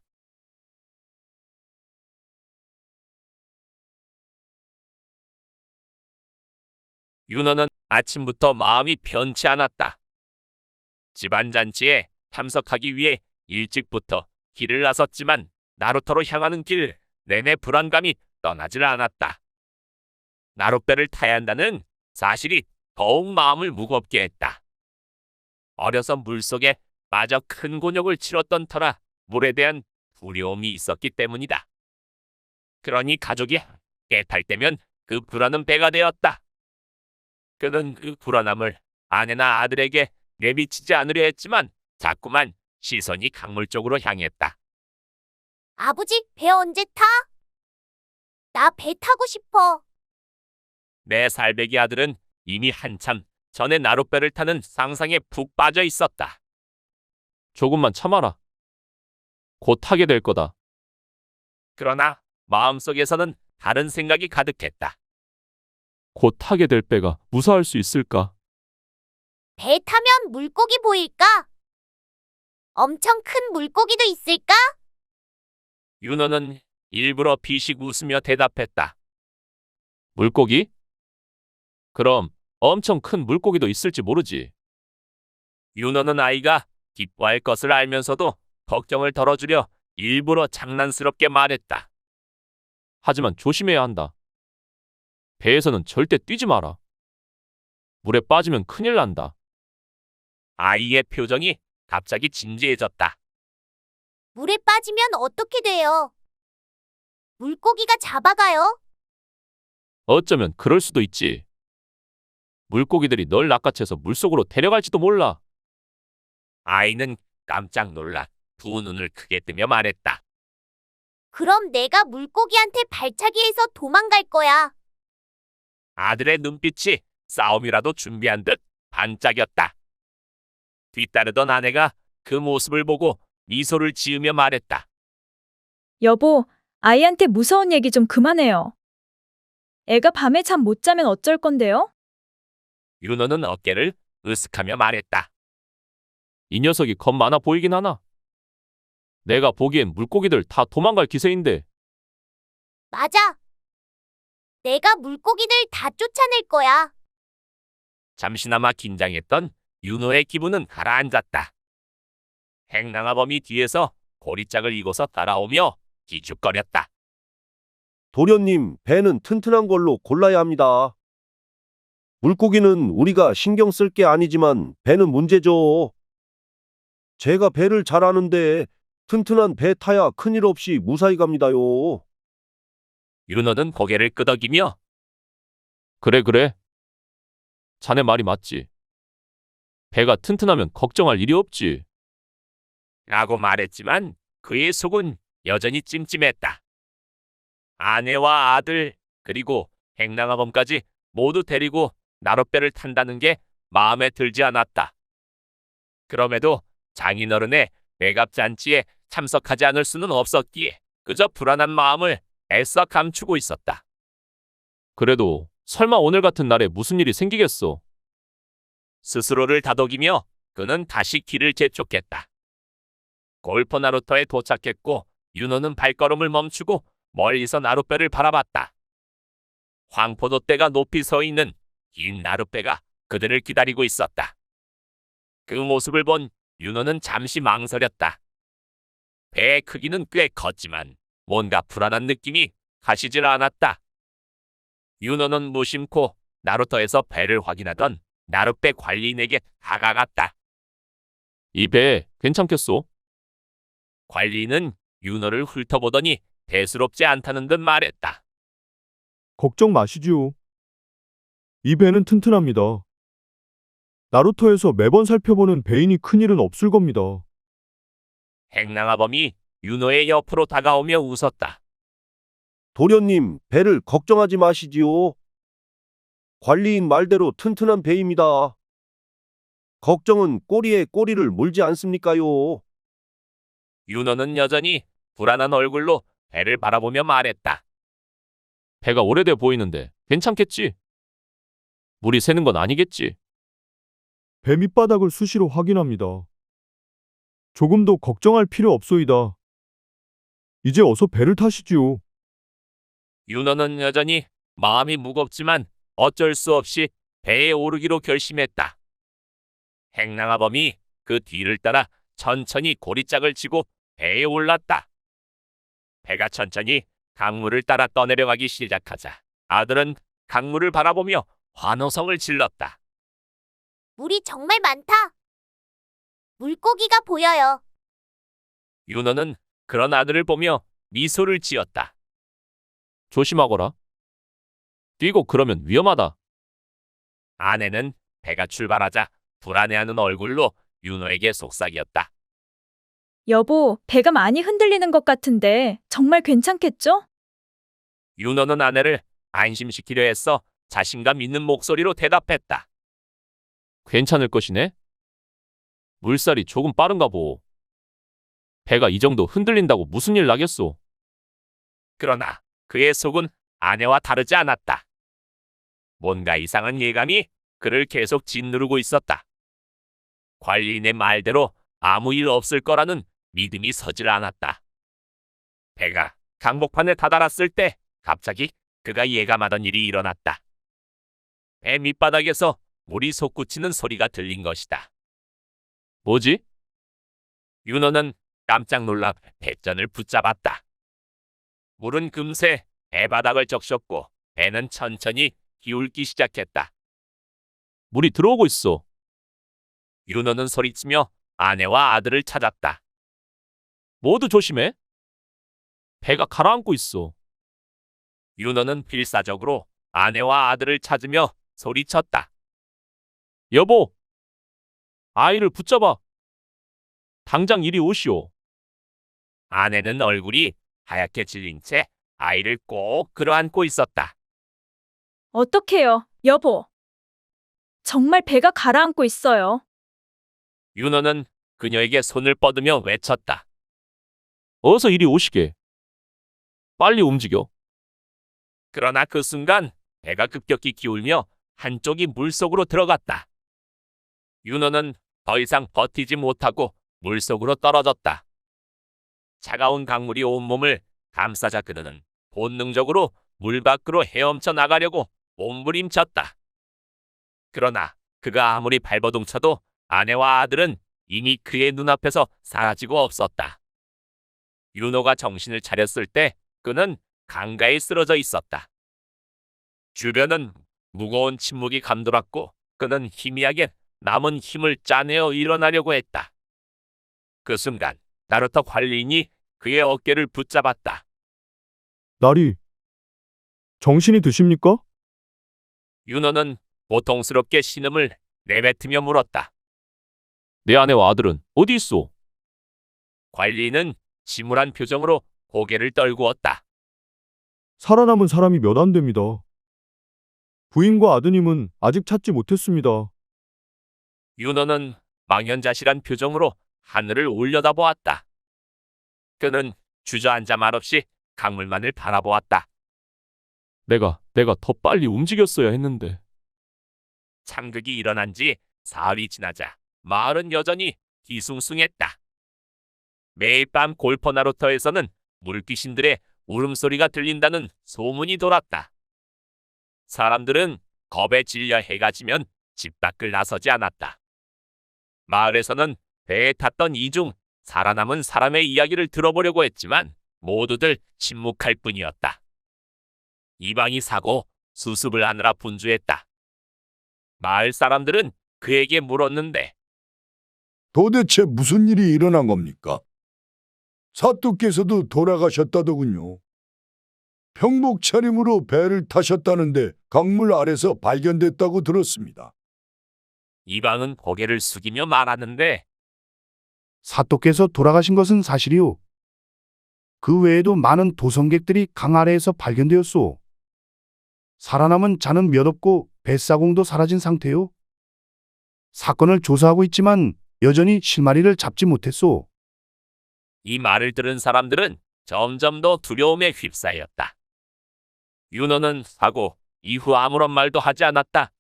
윤호는 아침부터 마음이 편치 않았다. 집안잔치에 참석하기 위해 일찍부터 길을 나섰지만 나루터로 향하는 길 내내 불안감이 떠나질 않았다. 나룻배를 타야 한다는 사실이 더욱 마음을 무겁게 했다. 어려서 물속에 빠져 큰 곤욕을 치렀던 터라 물에 대한 두려움이 있었기 때문이다. 그러니 가족이 함께 탈 때면 그 불안은 배가 되었다. 그는 그 불안함을 아내나 아들에게 내비치지 않으려 했지만 자꾸만 시선이 강물 쪽으로 향했다. 아버지, 배 언제 타? 나 배 타고 싶어. 내 살배기 아들은 이미 한참 전에 나룻배를 타는 상상에 푹 빠져 있었다. 조금만 참아라. 곧 타게 될 거다. 그러나 마음속에서는 다른 생각이 가득했다. 곧 타게 될 배가 무사할 수 있을까? 배 타면 물고기 보일까? 엄청 큰 물고기도 있을까? 윤호는 일부러 비식 웃으며 대답했다. 물고기? 그럼 엄청 큰 물고기도 있을지 모르지. 윤호는 아이가 기뻐할 것을 알면서도 걱정을 덜어주려 일부러 장난스럽게 말했다. 하지만 조심해야 한다. 배에서는 절대 뛰지 마라. 물에 빠지면 큰일 난다. 아이의 표정이 갑자기 진지해졌다. 물에 빠지면 어떻게 돼요? 물고기가 잡아가요? 어쩌면 그럴 수도 있지. 물고기들이 널 낚아채서 물속으로 데려갈지도 몰라. 아이는 깜짝 놀라 두 눈을 크게 뜨며 말했다. 그럼 내가 물고기한테 발차기해서 도망갈 거야. 아들의 눈빛이 싸움이라도 준비한 듯 반짝였다. 뒤따르던 아내가 그 모습을 보고 미소를 지으며 말했다. 여보, 아이한테 무서운 얘기 좀 그만해요. 애가 밤에 잠 못 자면 어쩔 건데요? 윤호는 어깨를 으쓱하며 말했다. 이 녀석이 겁 많아 보이긴 하나. 내가 보기엔 물고기들 다 도망갈 기세인데. 맞아. 내가 물고기들 다 쫓아낼 거야. 잠시나마 긴장했던 윤호의 기분은 가라앉았다. 행랑아범이 뒤에서 고리짝을 이고서 따라오며 기죽거렸다. 도련님, 배는 튼튼한 걸로 골라야 합니다. 물고기는 우리가 신경 쓸 게 아니지만 배는 문제죠. 제가 배를 잘 아는데 튼튼한 배 타야 큰일 없이 무사히 갑니다요. 윤호는 고개를 끄덕이며 그래. 자네 말이 맞지. 배가 튼튼하면 걱정할 일이 없지. 라고 말했지만 그의 속은 여전히 찜찜했다. 아내와 아들 그리고 행랑아범까지 모두 데리고 나룻배를 탄다는 게 마음에 들지 않았다. 그럼에도 장인어른의 매갑잔치에 참석하지 않을 수는 없었기에 그저 불안한 마음을 애써 감추고 있었다. 그래도 설마 오늘 같은 날에 무슨 일이 생기겠소? 스스로를 다독이며 그는 다시 길을 재촉했다. 골프 나루터에 도착했고 윤호는 발걸음을 멈추고 멀리서 나룻배를 바라봤다. 황포도대가 높이 서 있는 긴 나룻배가 그들을 기다리고 있었다. 그 모습을 본 윤호는 잠시 망설였다. 배의 크기는 꽤 컸지만 뭔가 불안한 느낌이 가시질 않았다. 윤호는 무심코 나루터에서 배를 확인하던 나룻배 관리인에게 다가갔다. 이 배 괜찮겠소? 관리인은 윤호를 훑어보더니 대수롭지 않다는 듯 말했다. 걱정 마시지요. 이 배는 튼튼합니다. 나루터에서 매번 살펴보는 배이니 큰일은 없을 겁니다. 행랑아범이 윤호의 옆으로 다가오며 웃었다. 도련님, 배를 걱정하지 마시지요. 관리인 말대로 튼튼한 배입니다. 걱정은 꼬리에 꼬리를 물지 않습니까요? 윤호는 여전히 불안한 얼굴로 배를 바라보며 말했다. 배가 오래돼 보이는데 괜찮겠지? 물이 새는 건 아니겠지? 배 밑바닥을 수시로 확인합니다. 조금도 걱정할 필요 없소이다. 이제 어서 배를 타시지요. 윤호는 여전히 마음이 무겁지만 어쩔 수 없이 배에 오르기로 결심했다. 행랑아범이 그 뒤를 따라 천천히 고리짝을 치고 배에 올랐다. 배가 천천히 강물을 따라 떠내려가기 시작하자 아들은 강물을 바라보며 환호성을 질렀다. 물이 정말 많다. 물고기가 보여요. 윤호는 그런 아들을 보며 미소를 지었다. 조심하거라. 뛰고 그러면 위험하다. 아내는 배가 출발하자 불안해하는 얼굴로 윤호에게 속삭였다. 여보, 배가 많이 흔들리는 것 같은데 정말 괜찮겠죠? 윤호는 아내를 안심시키려 했어 자신감 있는 목소리로 대답했다. 괜찮을 것이네. 물살이 조금 빠른가 보. 배가 이 정도 흔들린다고 무슨 일 나겠소? 그러나 그의 속은 아내와 다르지 않았다. 뭔가 이상한 예감이 그를 계속 짓누르고 있었다. 관리인의 말대로 아무 일 없을 거라는 믿음이 서질 않았다. 배가 강목판에 다다랐을 때 갑자기 그가 예감하던 일이 일어났다. 배 밑바닥에서 물이 솟구치는 소리가 들린 것이다. 뭐지? 윤호는 깜짝 놀라 배전을 붙잡았다. 물은 금세 배바닥을 적셨고 배는 천천히 기울기 시작했다. 물이 들어오고 있어. 윤호는 소리치며 아내와 아들을 찾았다. 모두 조심해. 배가 가라앉고 있어. 윤호는 필사적으로 아내와 아들을 찾으며 소리쳤다. 여보, 아이를 붙잡아. 당장 이리 오시오. 아내는 얼굴이 하얗게 질린 채 아이를 꼭 끌어안고 있었다. 어떡해요, 여보. 정말 배가 가라앉고 있어요. 윤호는 그녀에게 손을 뻗으며 외쳤다. 어서 이리 오시게. 빨리 움직여. 그러나 그 순간 배가 급격히 기울며 한쪽이 물속으로 들어갔다. 윤호는 더 이상 버티지 못하고 물속으로 떨어졌다. 차가운 강물이 온몸을 감싸자 그는 본능적으로 물 밖으로 헤엄쳐 나가려고 몸부림쳤다. 그러나 그가 아무리 발버둥쳐도 아내와 아들은 이미 그의 눈앞에서 사라지고 없었다. 윤호가 정신을 차렸을 때 그는 강가에 쓰러져 있었다. 주변은 무거운 침묵이 감돌았고 그는 희미하게 남은 힘을 짜내어 일어나려고 했다. 그 순간 나루터 관리인이 그의 어깨를 붙잡았다. 나리, 정신이 드십니까? 윤호는 고통스럽게 신음을 내뱉으며 물었다. 내 아내와 아들은 어디 있소? 관리는 침울한 표정으로 고개를 떨구었다. 살아남은 사람이 몇 안 됩니다. 부인과 아드님은 아직 찾지 못했습니다. 윤호는 망연자실한 표정으로 하늘을 올려다보았다. 그는 주저앉아 말없이 강물만을 바라보았다. 내가 더 빨리 움직였어야 했는데. 참극이 일어난 지 사흘이 지나자 마을은 여전히 뒤숭숭했다. 매일 밤 골퍼 나루터에서는 물귀신들의 울음소리가 들린다는 소문이 돌았다. 사람들은 겁에 질려 해가 지면 집 밖을 나서지 않았다. 마을에서는 배에 탔던 이중 살아남은 사람의 이야기를 들어보려고 했지만 모두들 침묵할 뿐이었다. 이방이 사고 수습을 하느라 분주했다. 마을 사람들은 그에게 물었는데 도대체 무슨 일이 일어난 겁니까? 사또께서도 돌아가셨다더군요. 평복 차림으로 배를 타셨다는데 강물 아래서 발견됐다고 들었습니다. 이방은 고개를 숙이며 말하는데 사또께서 돌아가신 것은 사실이오. 그 외에도 많은 도성객들이 강 아래에서 발견되었소. 살아남은 자는 몇 없고 뱃사공도 사라진 상태요. 사건을 조사하고 있지만 여전히 실마리를 잡지 못했소. 이 말을 들은 사람들은 점점 더 두려움에 휩싸였다. 윤호는 사고 이후 아무런 말도 하지 않았다.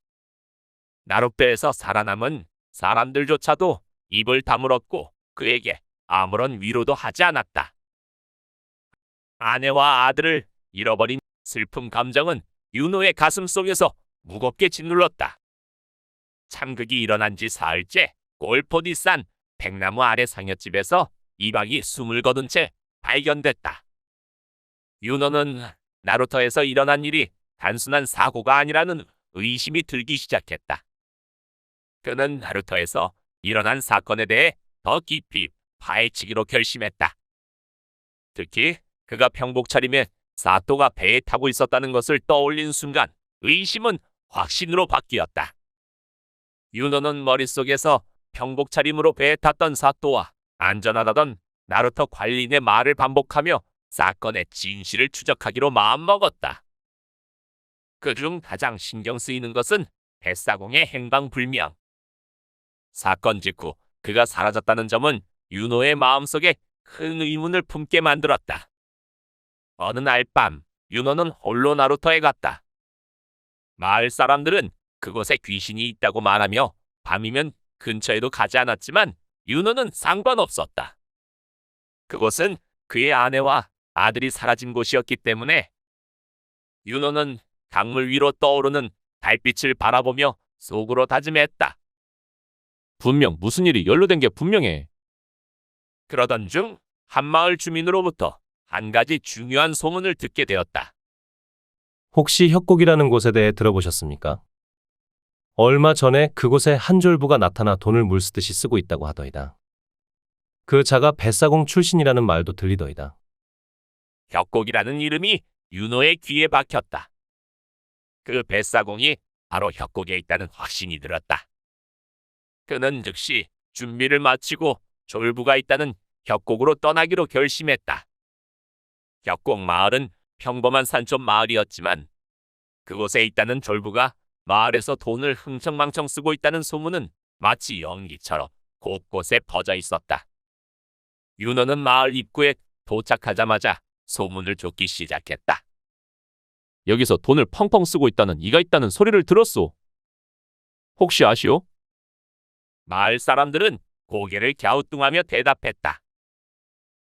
나룻배에서 살아남은 사람들조차도 입을 다물었고 그에게 아무런 위로도 하지 않았다. 아내와 아들을 잃어버린 슬픔 감정은 윤호의 가슴 속에서 무겁게 짓눌렀다. 참극이 일어난 지 사흘째 골포 뒷산 백나무 아래 상여집에서 이방이 숨을 거둔 채 발견됐다. 윤호는 나루터에서 일어난 일이 단순한 사고가 아니라는 의심이 들기 시작했다. 그는 나루터에서 일어난 사건에 대해 더 깊이 파헤치기로 결심했다. 특히 그가 평복 차림에 사또가 배에 타고 있었다는 것을 떠올린 순간 의심은 확신으로 바뀌었다. 윤호는 머릿속에서 평복 차림으로 배에 탔던 사또와 안전하다던 나루터 관리인의 말을 반복하며 사건의 진실을 추적하기로 마음먹었다. 그중 가장 신경 쓰이는 것은 뱃사공의 행방불명. 사건 직후 그가 사라졌다는 점은 윤호의 마음속에 큰 의문을 품게 만들었다. 어느 날 밤 윤호는 홀로 나루터에 갔다. 마을 사람들은 그곳에 귀신이 있다고 말하며 밤이면 근처에도 가지 않았지만 윤호는 상관없었다. 그곳은 그의 아내와 아들이 사라진 곳이었기 때문에 윤호는 강물 위로 떠오르는 달빛을 바라보며 속으로 다짐했다. 분명 무슨 일이 연루된 게 분명해. 그러던 중 한 마을 주민으로부터 한 가지 중요한 소문을 듣게 되었다. 혹시 협곡이라는 곳에 대해 들어보셨습니까? 얼마 전에 그곳에 한 졸부가 나타나 돈을 물쓰듯이 쓰고 있다고 하더이다. 그 자가 뱃사공 출신이라는 말도 들리더이다. 협곡이라는 이름이 윤호의 귀에 박혔다. 그 뱃사공이 바로 협곡에 있다는 확신이 들었다. 그는 즉시 준비를 마치고 졸부가 있다는 협곡으로 떠나기로 결심했다. 협곡 마을은 평범한 산촌 마을이었지만 그곳에 있다는 졸부가 마을에서 돈을 흥청망청 쓰고 있다는 소문은 마치 연기처럼 곳곳에 퍼져 있었다. 윤호는 마을 입구에 도착하자마자 소문을 쫓기 시작했다. 여기서 돈을 펑펑 쓰고 있다는 이가 있다는 소리를 들었소. 혹시 아시오? 마을 사람들은 고개를 갸우뚱하며 대답했다.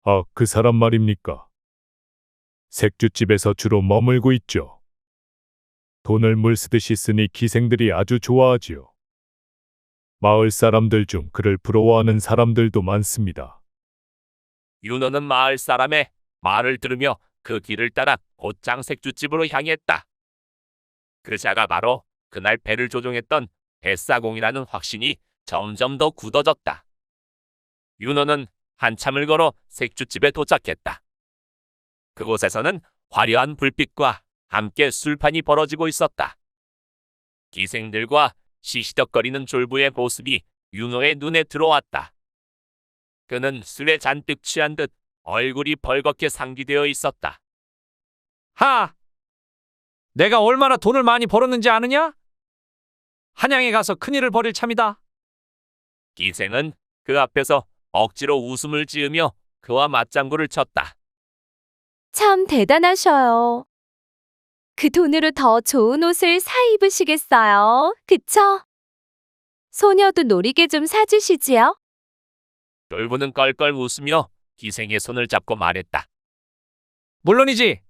아, 그 사람 말입니까? 색주집에서 주로 머물고 있죠. 돈을 물쓰듯이 쓰니 기생들이 아주 좋아하지요. 마을 사람들 중 그를 부러워하는 사람들도 많습니다. 윤호는 마을 사람의 말을 들으며 그 길을 따라 곧장 색주집으로 향했다. 그 자가 바로 그날 배를 조종했던 뱃사공이라는 확신이 점점 더 굳어졌다. 윤호는 한참을 걸어 색주집에 도착했다. 그곳에서는 화려한 불빛과 함께 술판이 벌어지고 있었다. 기생들과 시시덕거리는 졸부의 모습이 윤호의 눈에 들어왔다. 그는 술에 잔뜩 취한 듯 얼굴이 벌겋게 상기되어 있었다. 하! 내가 얼마나 돈을 많이 벌었는지 아느냐? 한양에 가서 큰일을 벌일 참이다. 기생은 그 앞에서 억지로 웃음을 지으며 그와 맞장구를 쳤다. 참 대단하셔요. 그 돈으로 더 좋은 옷을 사 입으시겠어요. 그쵸? 소녀도 놀이개 좀 사주시지요? 졸부는 껄껄 웃으며 기생의 손을 잡고 말했다. 물론이지.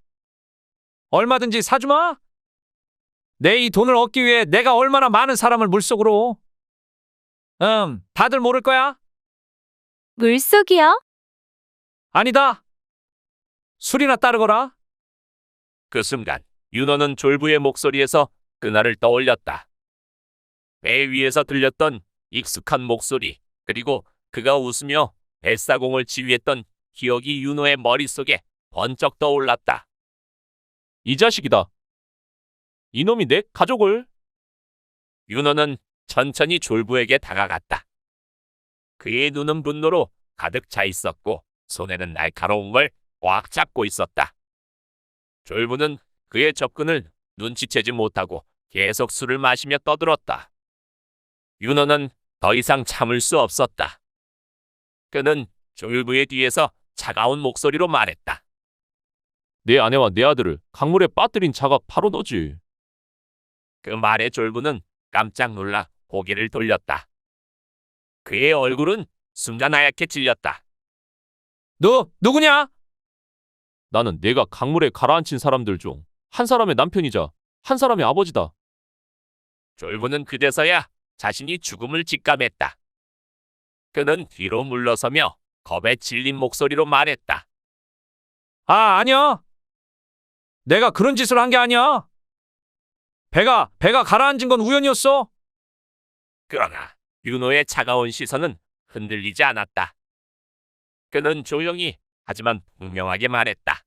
얼마든지 사주마. 내 이 돈을 얻기 위해 내가 얼마나 많은 사람을 물속으로. 다들 모를 거야? 물속이요? 아니다. 술이나 따르거라. 그 순간 윤호는 졸부의 목소리에서 그날을 떠올렸다. 배 위에서 들렸던 익숙한 목소리, 그리고 그가 웃으며 뱃사공을 지휘했던 기억이 윤호의 머릿속에 번쩍 떠올랐다. 이 자식이다. 이놈이 내 가족을. 윤호는 천천히 졸부에게 다가갔다. 그의 눈은 분노로 가득 차 있었고 손에는 날카로운 걸 꽉 잡고 있었다. 졸부는 그의 접근을 눈치채지 못하고 계속 술을 마시며 떠들었다. 윤호는 더 이상 참을 수 없었다. 그는 졸부의 뒤에서 차가운 목소리로 말했다. 내 아내와 내 아들을 강물에 빠뜨린 자가 바로 너지. 그 말에 졸부는 깜짝 놀라 고개를 돌렸다. 그의 얼굴은 순간 하얗게 질렸다. 너 누구냐? 나는 내가 강물에 가라앉힌 사람들 중 한 사람의 남편이자 한 사람의 아버지다. 졸부는 그제서야 자신이 죽음을 직감했다. 그는 뒤로 물러서며 겁에 질린 목소리로 말했다. 아니야. 내가 그런 짓을 한 게 아니야. 배가 가라앉은 건 우연이었어. 그러나 윤호의 차가운 시선은 흔들리지 않았다. 그는 조용히 하지만 분명하게 말했다.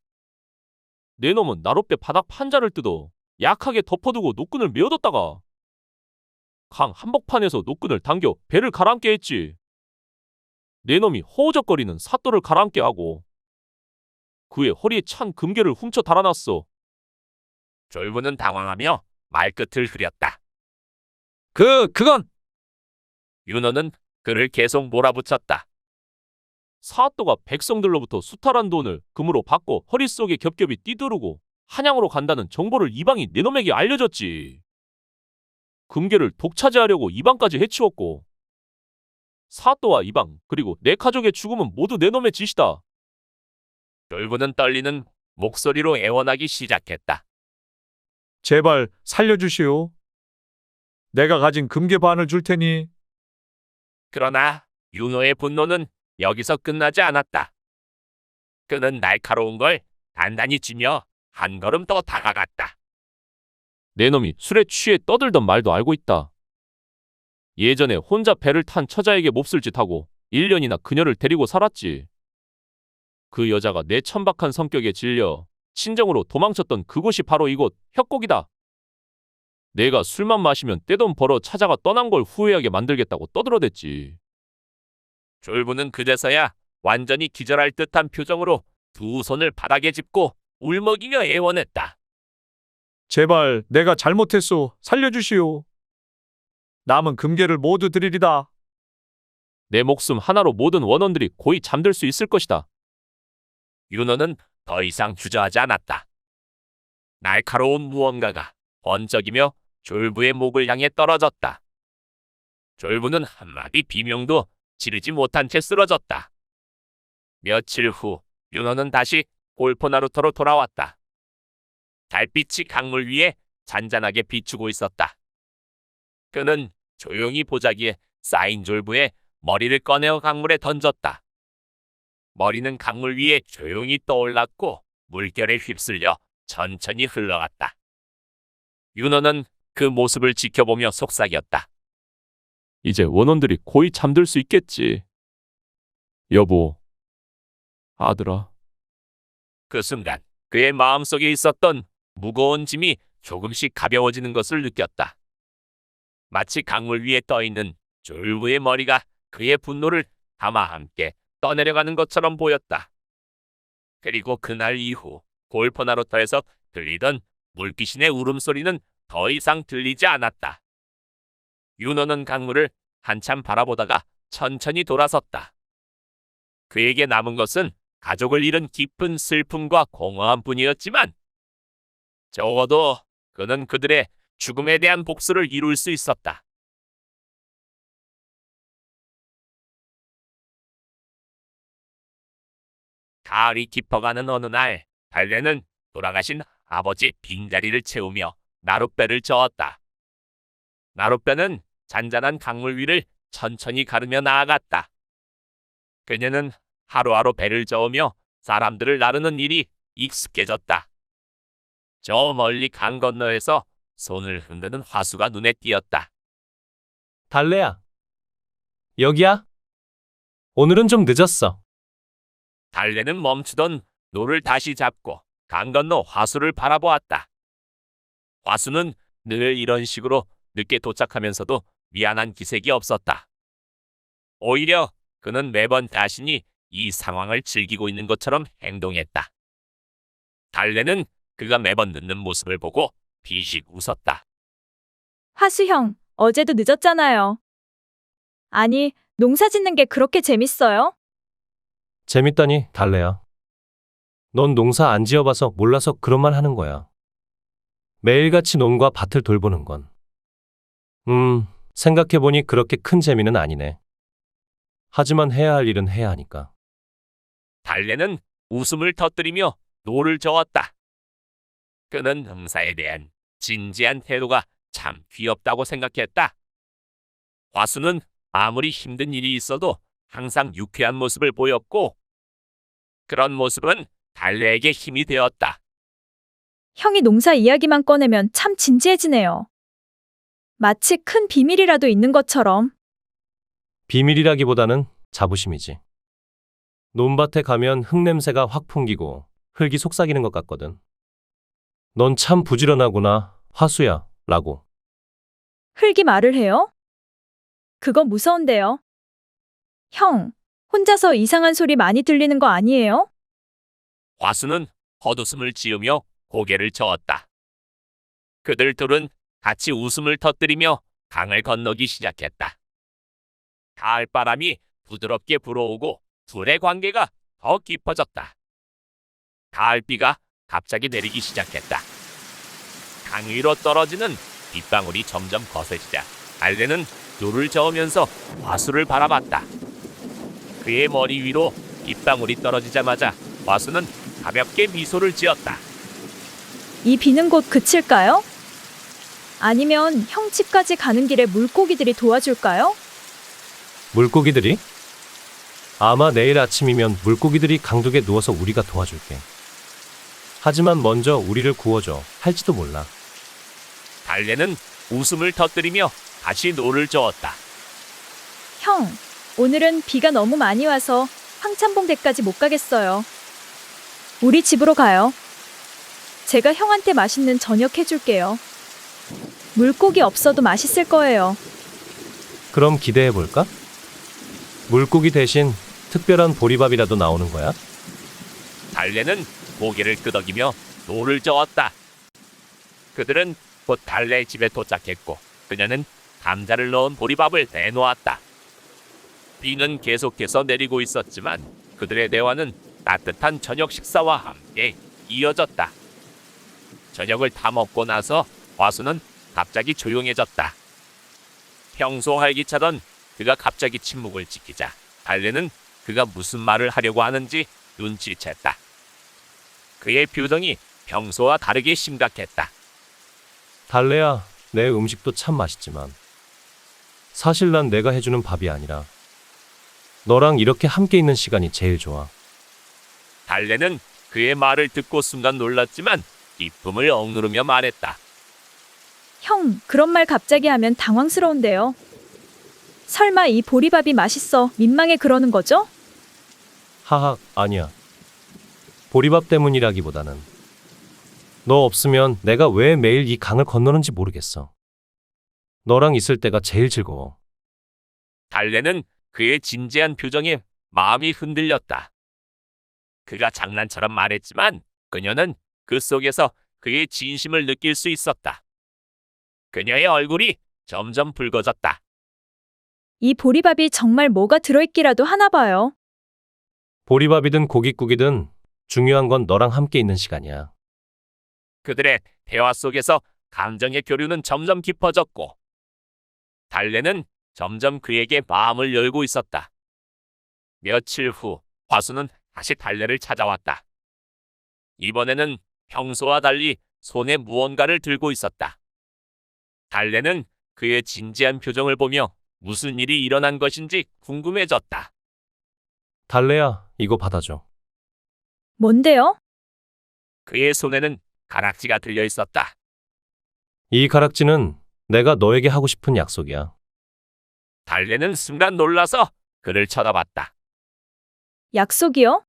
내 놈은 나룻배 바닥 판자를 뜯어 약하게 덮어두고 노끈을 메어뒀다가 강 한복판에서 노끈을 당겨 배를 가라앉게 했지. 내 놈이 허우적거리는 사또를 가라앉게 하고 그의 허리에 찬 금괴를 훔쳐 달아났어. 졸부는 당황하며 말끝을 흐렸다. 그건 윤호는 그를 계속 몰아붙였다. 사또가 백성들로부터 수탈한 돈을 금으로 받고 허리 속에 겹겹이 띠두르고 한양으로 간다는 정보를 이방이 내놈에게 알려줬지. 금괴를 독차지하려고 이방까지 해치웠고 사또와 이방 그리고 내 가족의 죽음은 모두 내놈의 짓이다. 졸부는 떨리는 목소리로 애원하기 시작했다. 제발 살려주시오. 내가 가진 금괴 반을 줄 테니. 그러나 윤호의 분노는 여기서 끝나지 않았다. 그는 날카로운 걸 단단히 쥐며 한 걸음 더 다가갔다. 내 놈이 술에 취해 떠들던 말도 알고 있다. 예전에 혼자 배를 탄 처자에게 몹쓸 짓하고 1년이나 그녀를 데리고 살았지. 그 여자가 내 천박한 성격에 질려 친정으로 도망쳤던 그곳이 바로 이곳 협곡이다. 내가 술만 마시면 떼돈 벌어 찾아가 떠난 걸 후회하게 만들겠다고 떠들어댔지. 졸부는 그제서야 완전히 기절할 듯한 표정으로 두 손을 바닥에 짚고 울먹이며 애원했다. 제발 내가 잘못했소. 살려주시오. 남은 금괴를 모두 드리리다. 내 목숨 하나로 모든 원원들이 고이 잠들 수 있을 것이다. 윤호는 더 이상 주저하지 않았다. 날카로운 무언가가 번쩍이며 졸부의 목을 향해 떨어졌다. 졸부는 한마디 비명도 지르지 못한 채 쓰러졌다. 며칠 후 윤호는 다시 골포나루터로 돌아왔다. 달빛이 강물 위에 잔잔하게 비추고 있었다. 그는 조용히 보자기에 쌓인 졸부의 머리를 꺼내어 강물에 던졌다. 머리는 강물 위에 조용히 떠올랐고 물결에 휩쓸려 천천히 흘러갔다. 윤호는 그 모습을 지켜보며 속삭였다. 이제 원원들이 고이 잠들 수 있겠지. 여보, 아들아. 그 순간 그의 마음속에 있었던 무거운 짐이 조금씩 가벼워지는 것을 느꼈다. 마치 강물 위에 떠 있는 졸부의 머리가 그의 분노를 담아 함께 떠내려가는 것처럼 보였다. 그리고 그날 이후 골퍼나루터에서 들리던 물귀신의 울음소리는 더 이상 들리지 않았다. 윤호는 강물을 한참 바라보다가 천천히 돌아섰다. 그에게 남은 것은 가족을 잃은 깊은 슬픔과 공허함 뿐이었지만 적어도 그는 그들의 죽음에 대한 복수를 이룰 수 있었다. 가을이 깊어가는 어느 날, 달래는 돌아가신 아버지 빈자리를 채우며 나룻배를 저었다. 나룻배는 잔잔한 강물 위를 천천히 가르며 나아갔다. 그녀는 하루하루 배를 저으며 사람들을 나르는 일이 익숙해졌다. 저 멀리 강 건너에서 손을 흔드는 화수가 눈에 띄었다. 달래야. 여기야? 오늘은 좀 늦었어. 달래는 멈추던 노를 다시 잡고 강 건너 화수를 바라보았다. 화수는 늘 이런 식으로 늦게 도착하면서도 미안한 기색이 없었다. 오히려 그는 매번 자신이 이 상황을 즐기고 있는 것처럼 행동했다. 달래는 그가 매번 늦는 모습을 보고 비식 웃었다. 화수 형, 어제도 늦었잖아요. 아니, 농사 짓는 게 그렇게 재밌어요? 재밌다니, 달래야. 넌 농사 안 지어봐서 몰라서 그런 말 하는 거야. 매일같이 논과 밭을 돌보는 건. 생각해보니 그렇게 큰 재미는 아니네. 하지만 해야 할 일은 해야 하니까. 달래는 웃음을 터뜨리며 노를 저었다. 그는 농사에 대한 진지한 태도가 참 귀엽다고 생각했다. 화수는 아무리 힘든 일이 있어도 항상 유쾌한 모습을 보였고 그런 모습은 달래에게 힘이 되었다. 형이 농사 이야기만 꺼내면 참 진지해지네요. 마치 큰 비밀이라도 있는 것처럼. 비밀이라기보다는 자부심이지. 논밭에 가면 흙냄새가 확 풍기고 흙이 속삭이는 것 같거든. 넌 참 부지런하구나, 화수야, 라고. 흙이 말을 해요? 그거 무서운데요. 형, 혼자서 이상한 소리 많이 들리는 거 아니에요? 화수는 헛웃음을 지으며 고개를 저었다. 그들 둘은 같이 웃음을 터뜨리며 강을 건너기 시작했다. 가을바람이 부드럽게 불어오고 둘의 관계가 더 깊어졌다. 가을비가 갑자기 내리기 시작했다. 강 위로 떨어지는 빗방울이 점점 거세지자 달래는 노를 저으면서 화수를 바라봤다. 그의 머리 위로 빗방울이 떨어지자마자 화수는 가볍게 미소를 지었다. 이 비는 곧 그칠까요? 아니면 형 집까지 가는 길에 물고기들이 도와줄까요? 물고기들이? 아마 내일 아침이면 물고기들이 강둑에 누워서 우리가 도와줄게. 하지만 먼저 우리를 구워줘. 할지도 몰라. 달래는 웃음을 터뜨리며 다시 노를 저었다. 형, 오늘은 비가 너무 많이 와서 황참봉대까지 못 가겠어요. 우리 집으로 가요. 제가 형한테 맛있는 저녁 해줄게요. 물고기 없어도 맛있을 거예요. 그럼 기대해볼까? 물고기 대신 특별한 보리밥이라도 나오는 거야? 달래는 고개를 끄덕이며 노를 저었다. 그들은 곧 달래의 집에 도착했고 그녀는 감자를 넣은 보리밥을 내놓았다. 비는 계속해서 내리고 있었지만 그들의 대화는 따뜻한 저녁 식사와 함께 이어졌다. 저녁을 다 먹고 나서 화수는 갑자기 조용해졌다. 평소 활기차던 그가 갑자기 침묵을 지키자 달래는 그가 무슨 말을 하려고 하는지 눈치챘다. 그의 표정이 평소와 다르게 심각했다. 달래야, 내 음식도 참 맛있지만 사실 난 내가 해주는 밥이 아니라 너랑 이렇게 함께 있는 시간이 제일 좋아. 달래는 그의 말을 듣고 순간 놀랐지만 기쁨을 억누르며 말했다. 형, 그런 말 갑자기 하면 당황스러운데요. 설마 이 보리밥이 맛있어 민망해 그러는 거죠? 하하, 아니야. 보리밥 때문이라기보다는 너 없으면 내가 왜 매일 이 강을 건너는지 모르겠어. 너랑 있을 때가 제일 즐거워. 달래는 그의 진지한 표정에 마음이 흔들렸다. 그가 장난처럼 말했지만 그녀는 그 속에서 그의 진심을 느낄 수 있었다. 그녀의 얼굴이 점점 붉어졌다. 이 보리밥이 정말 뭐가 들어있기라도 하나 봐요. 보리밥이든 고깃국이든 중요한 건 너랑 함께 있는 시간이야. 그들의 대화 속에서 감정의 교류는 점점 깊어졌고 달래는 점점 그에게 마음을 열고 있었다. 며칠 후 화수는 다시 달래를 찾아왔다. 이번에는 평소와 달리 손에 무언가를 들고 있었다. 달래는 그의 진지한 표정을 보며 무슨 일이 일어난 것인지 궁금해졌다. 달래야, 이거 받아줘. 뭔데요? 그의 손에는 가락지가 들려 있었다. 이 가락지는 내가 너에게 하고 싶은 약속이야. 달래는 순간 놀라서 그를 쳐다봤다. 약속이요?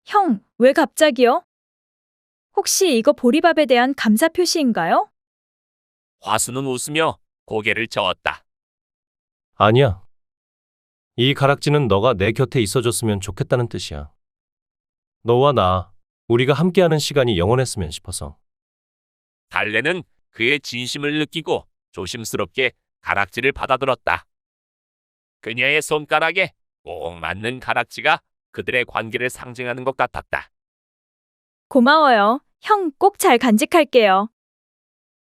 형, 왜 갑자기요? 혹시 이거 보리밥에 대한 감사 표시인가요? 화수는 웃으며 고개를 저었다. 아니야. 이 가락지는 너가 내 곁에 있어줬으면 좋겠다는 뜻이야. 너와 나, 우리가 함께하는 시간이 영원했으면 싶어서. 달래는 그의 진심을 느끼고 조심스럽게 가락지를 받아들었다. 그녀의 손가락에 꼭 맞는 가락지가 그들의 관계를 상징하는 것 같았다. 고마워요. 형, 꼭 잘 간직할게요.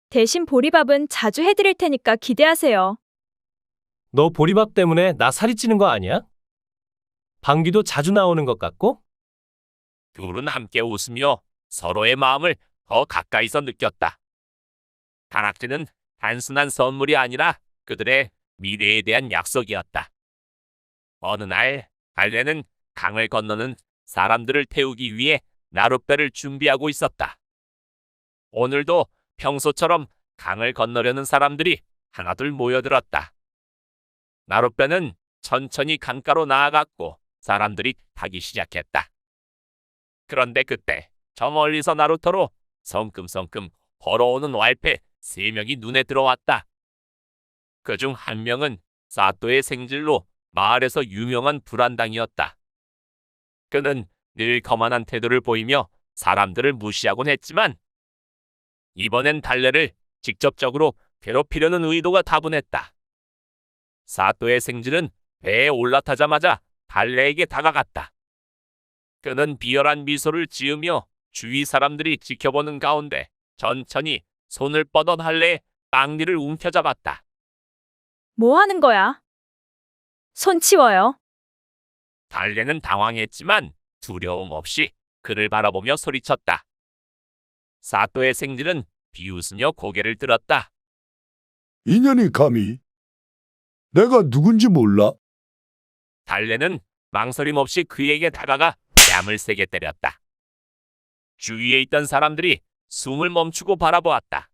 대신 보리밥은 자주 해드릴 테니까 기대하세요. 너 보리밥 때문에 나 살이 찌는 거 아니야? 방귀도 자주 나오는 것 같고? 둘은 함께 웃으며 서로의 마음을 더 가까이서 느꼈다. 가락지는 단순한 선물이 아니라 그들의 미래에 대한 약속이었다. 어느 날 달래는 강을 건너는 사람들을 태우기 위해 나룻배를 준비하고 있었다. 오늘도 평소처럼 강을 건너려는 사람들이 하나둘 모여들었다. 나룻배는 천천히 강가로 나아갔고 사람들이 타기 시작했다. 그런데 그때 저 멀리서 나루터로 성큼성큼 걸어오는 왈패 3명이 눈에 들어왔다. 그중 한 명은 사또의 생질로 마을에서 유명한 불안당이었다. 그는 늘 거만한 태도를 보이며 사람들을 무시하곤 했지만 이번엔 달래를 직접적으로 괴롭히려는 의도가 다분했다. 사또의 생질은 배에 올라타자마자 달래에게 다가갔다. 그는 비열한 미소를 지으며 주위 사람들이 지켜보는 가운데 천천히 손을 뻗어 달래의 빵니를 움켜잡았다. 뭐 하는 거야? 손 치워요. 달래는 당황했지만 두려움 없이 그를 바라보며 소리쳤다. 사또의 생질은 비웃으며 고개를 들었다. 인연이 감히 내가 누군지 몰라? 달래는 망설임 없이 그에게 다가가 뺨을 세게 때렸다. 주위에 있던 사람들이 숨을 멈추고 바라보았다.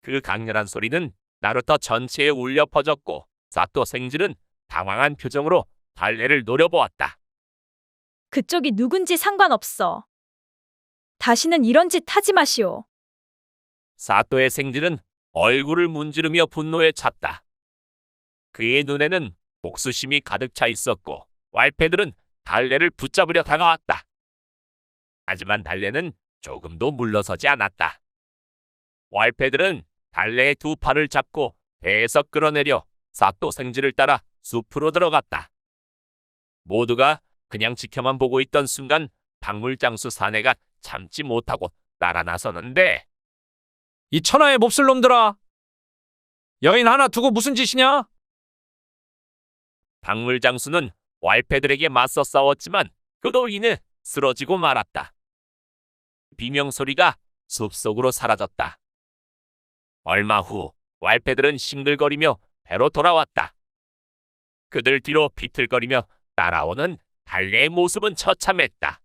그 강렬한 소리는 나루터 전체에 울려 퍼졌고 사또 생질은 당황한 표정으로 달래를 노려보았다. 그쪽이 누군지 상관없어. 다시는 이런 짓 하지 마시오. 사또의 생질은 얼굴을 문지르며 분노에 찼다. 그의 눈에는 복수심이 가득 차 있었고 왈패들은 달래를 붙잡으려 다가왔다. 하지만 달래는 조금도 물러서지 않았다. 왈패들은 달래의 두 팔을 잡고 배에서 끌어내려 사또 생질을 따라 숲으로 들어갔다. 모두가 그냥 지켜만 보고 있던 순간 박물장수 사내가 참지 못하고 따라 나서는데 이 천하의 몹쓸 놈들아! 여인 하나 두고 무슨 짓이냐? 박물장수는 왈패들에게 맞서 싸웠지만 그도 이내 쓰러지고 말았다. 비명소리가 숲속으로 사라졌다. 얼마 후 왈패들은 싱글거리며 배로 돌아왔다. 그들 뒤로 비틀거리며 따라오는 달래의 모습은 처참했다.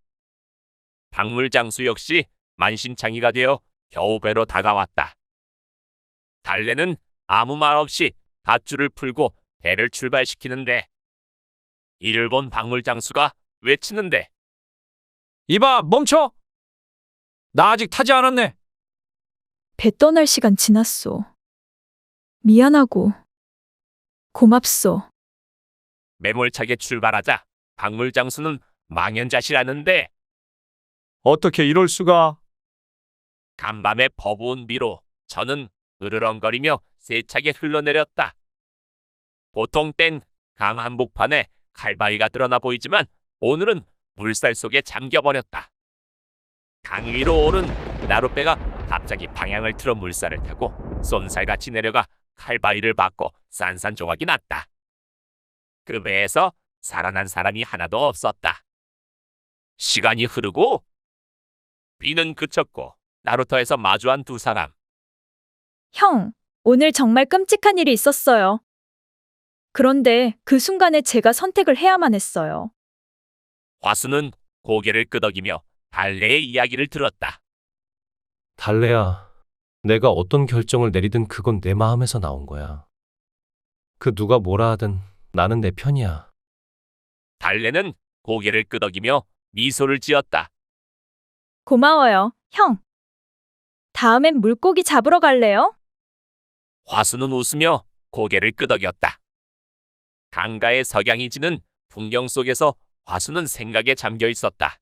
박물장수 역시 만신창이가 되어 겨우 배로 다가왔다. 달래는 아무 말 없이 밧줄을 풀고 배를 출발시키는데 이를 본 박물장수가 외치는데 이봐, 멈춰! 나 아직 타지 않았네. 배 떠날 시간 지났소. 미안하고 고맙소. 매몰차게 출발하자 박물장수는 망연자실하는데 어떻게 이럴 수가? 간밤의 버부은 비로 저는 으르렁거리며 세차게 흘러내렸다. 보통 땐 강 한복판에 칼바위가 드러나 보이지만 오늘은 물살 속에 잠겨버렸다. 강 위로 오른 나룻배가 갑자기 방향을 틀어 물살을 타고 쏜살같이 내려가 칼바위를 받고 산산조각이 났다. 그 배에서 살아난 사람이 하나도 없었다. 시간이 흐르고 비는 그쳤고 나루터에서 마주한 두 사람. 형, 오늘 정말 끔찍한 일이 있었어요. 그런데 그 순간에 제가 선택을 해야만 했어요. 화수는 고개를 끄덕이며 달래의 이야기를 들었다. 달래야, 내가 어떤 결정을 내리든 그건 내 마음에서 나온 거야. 그 누가 뭐라 하든 나는 내 편이야. 달래는 고개를 끄덕이며 미소를 지었다. 고마워요, 형. 다음엔 물고기 잡으러 갈래요? 화수는 웃으며 고개를 끄덕였다. 강가의 석양이 지는 풍경 속에서 화수는 생각에 잠겨 있었다.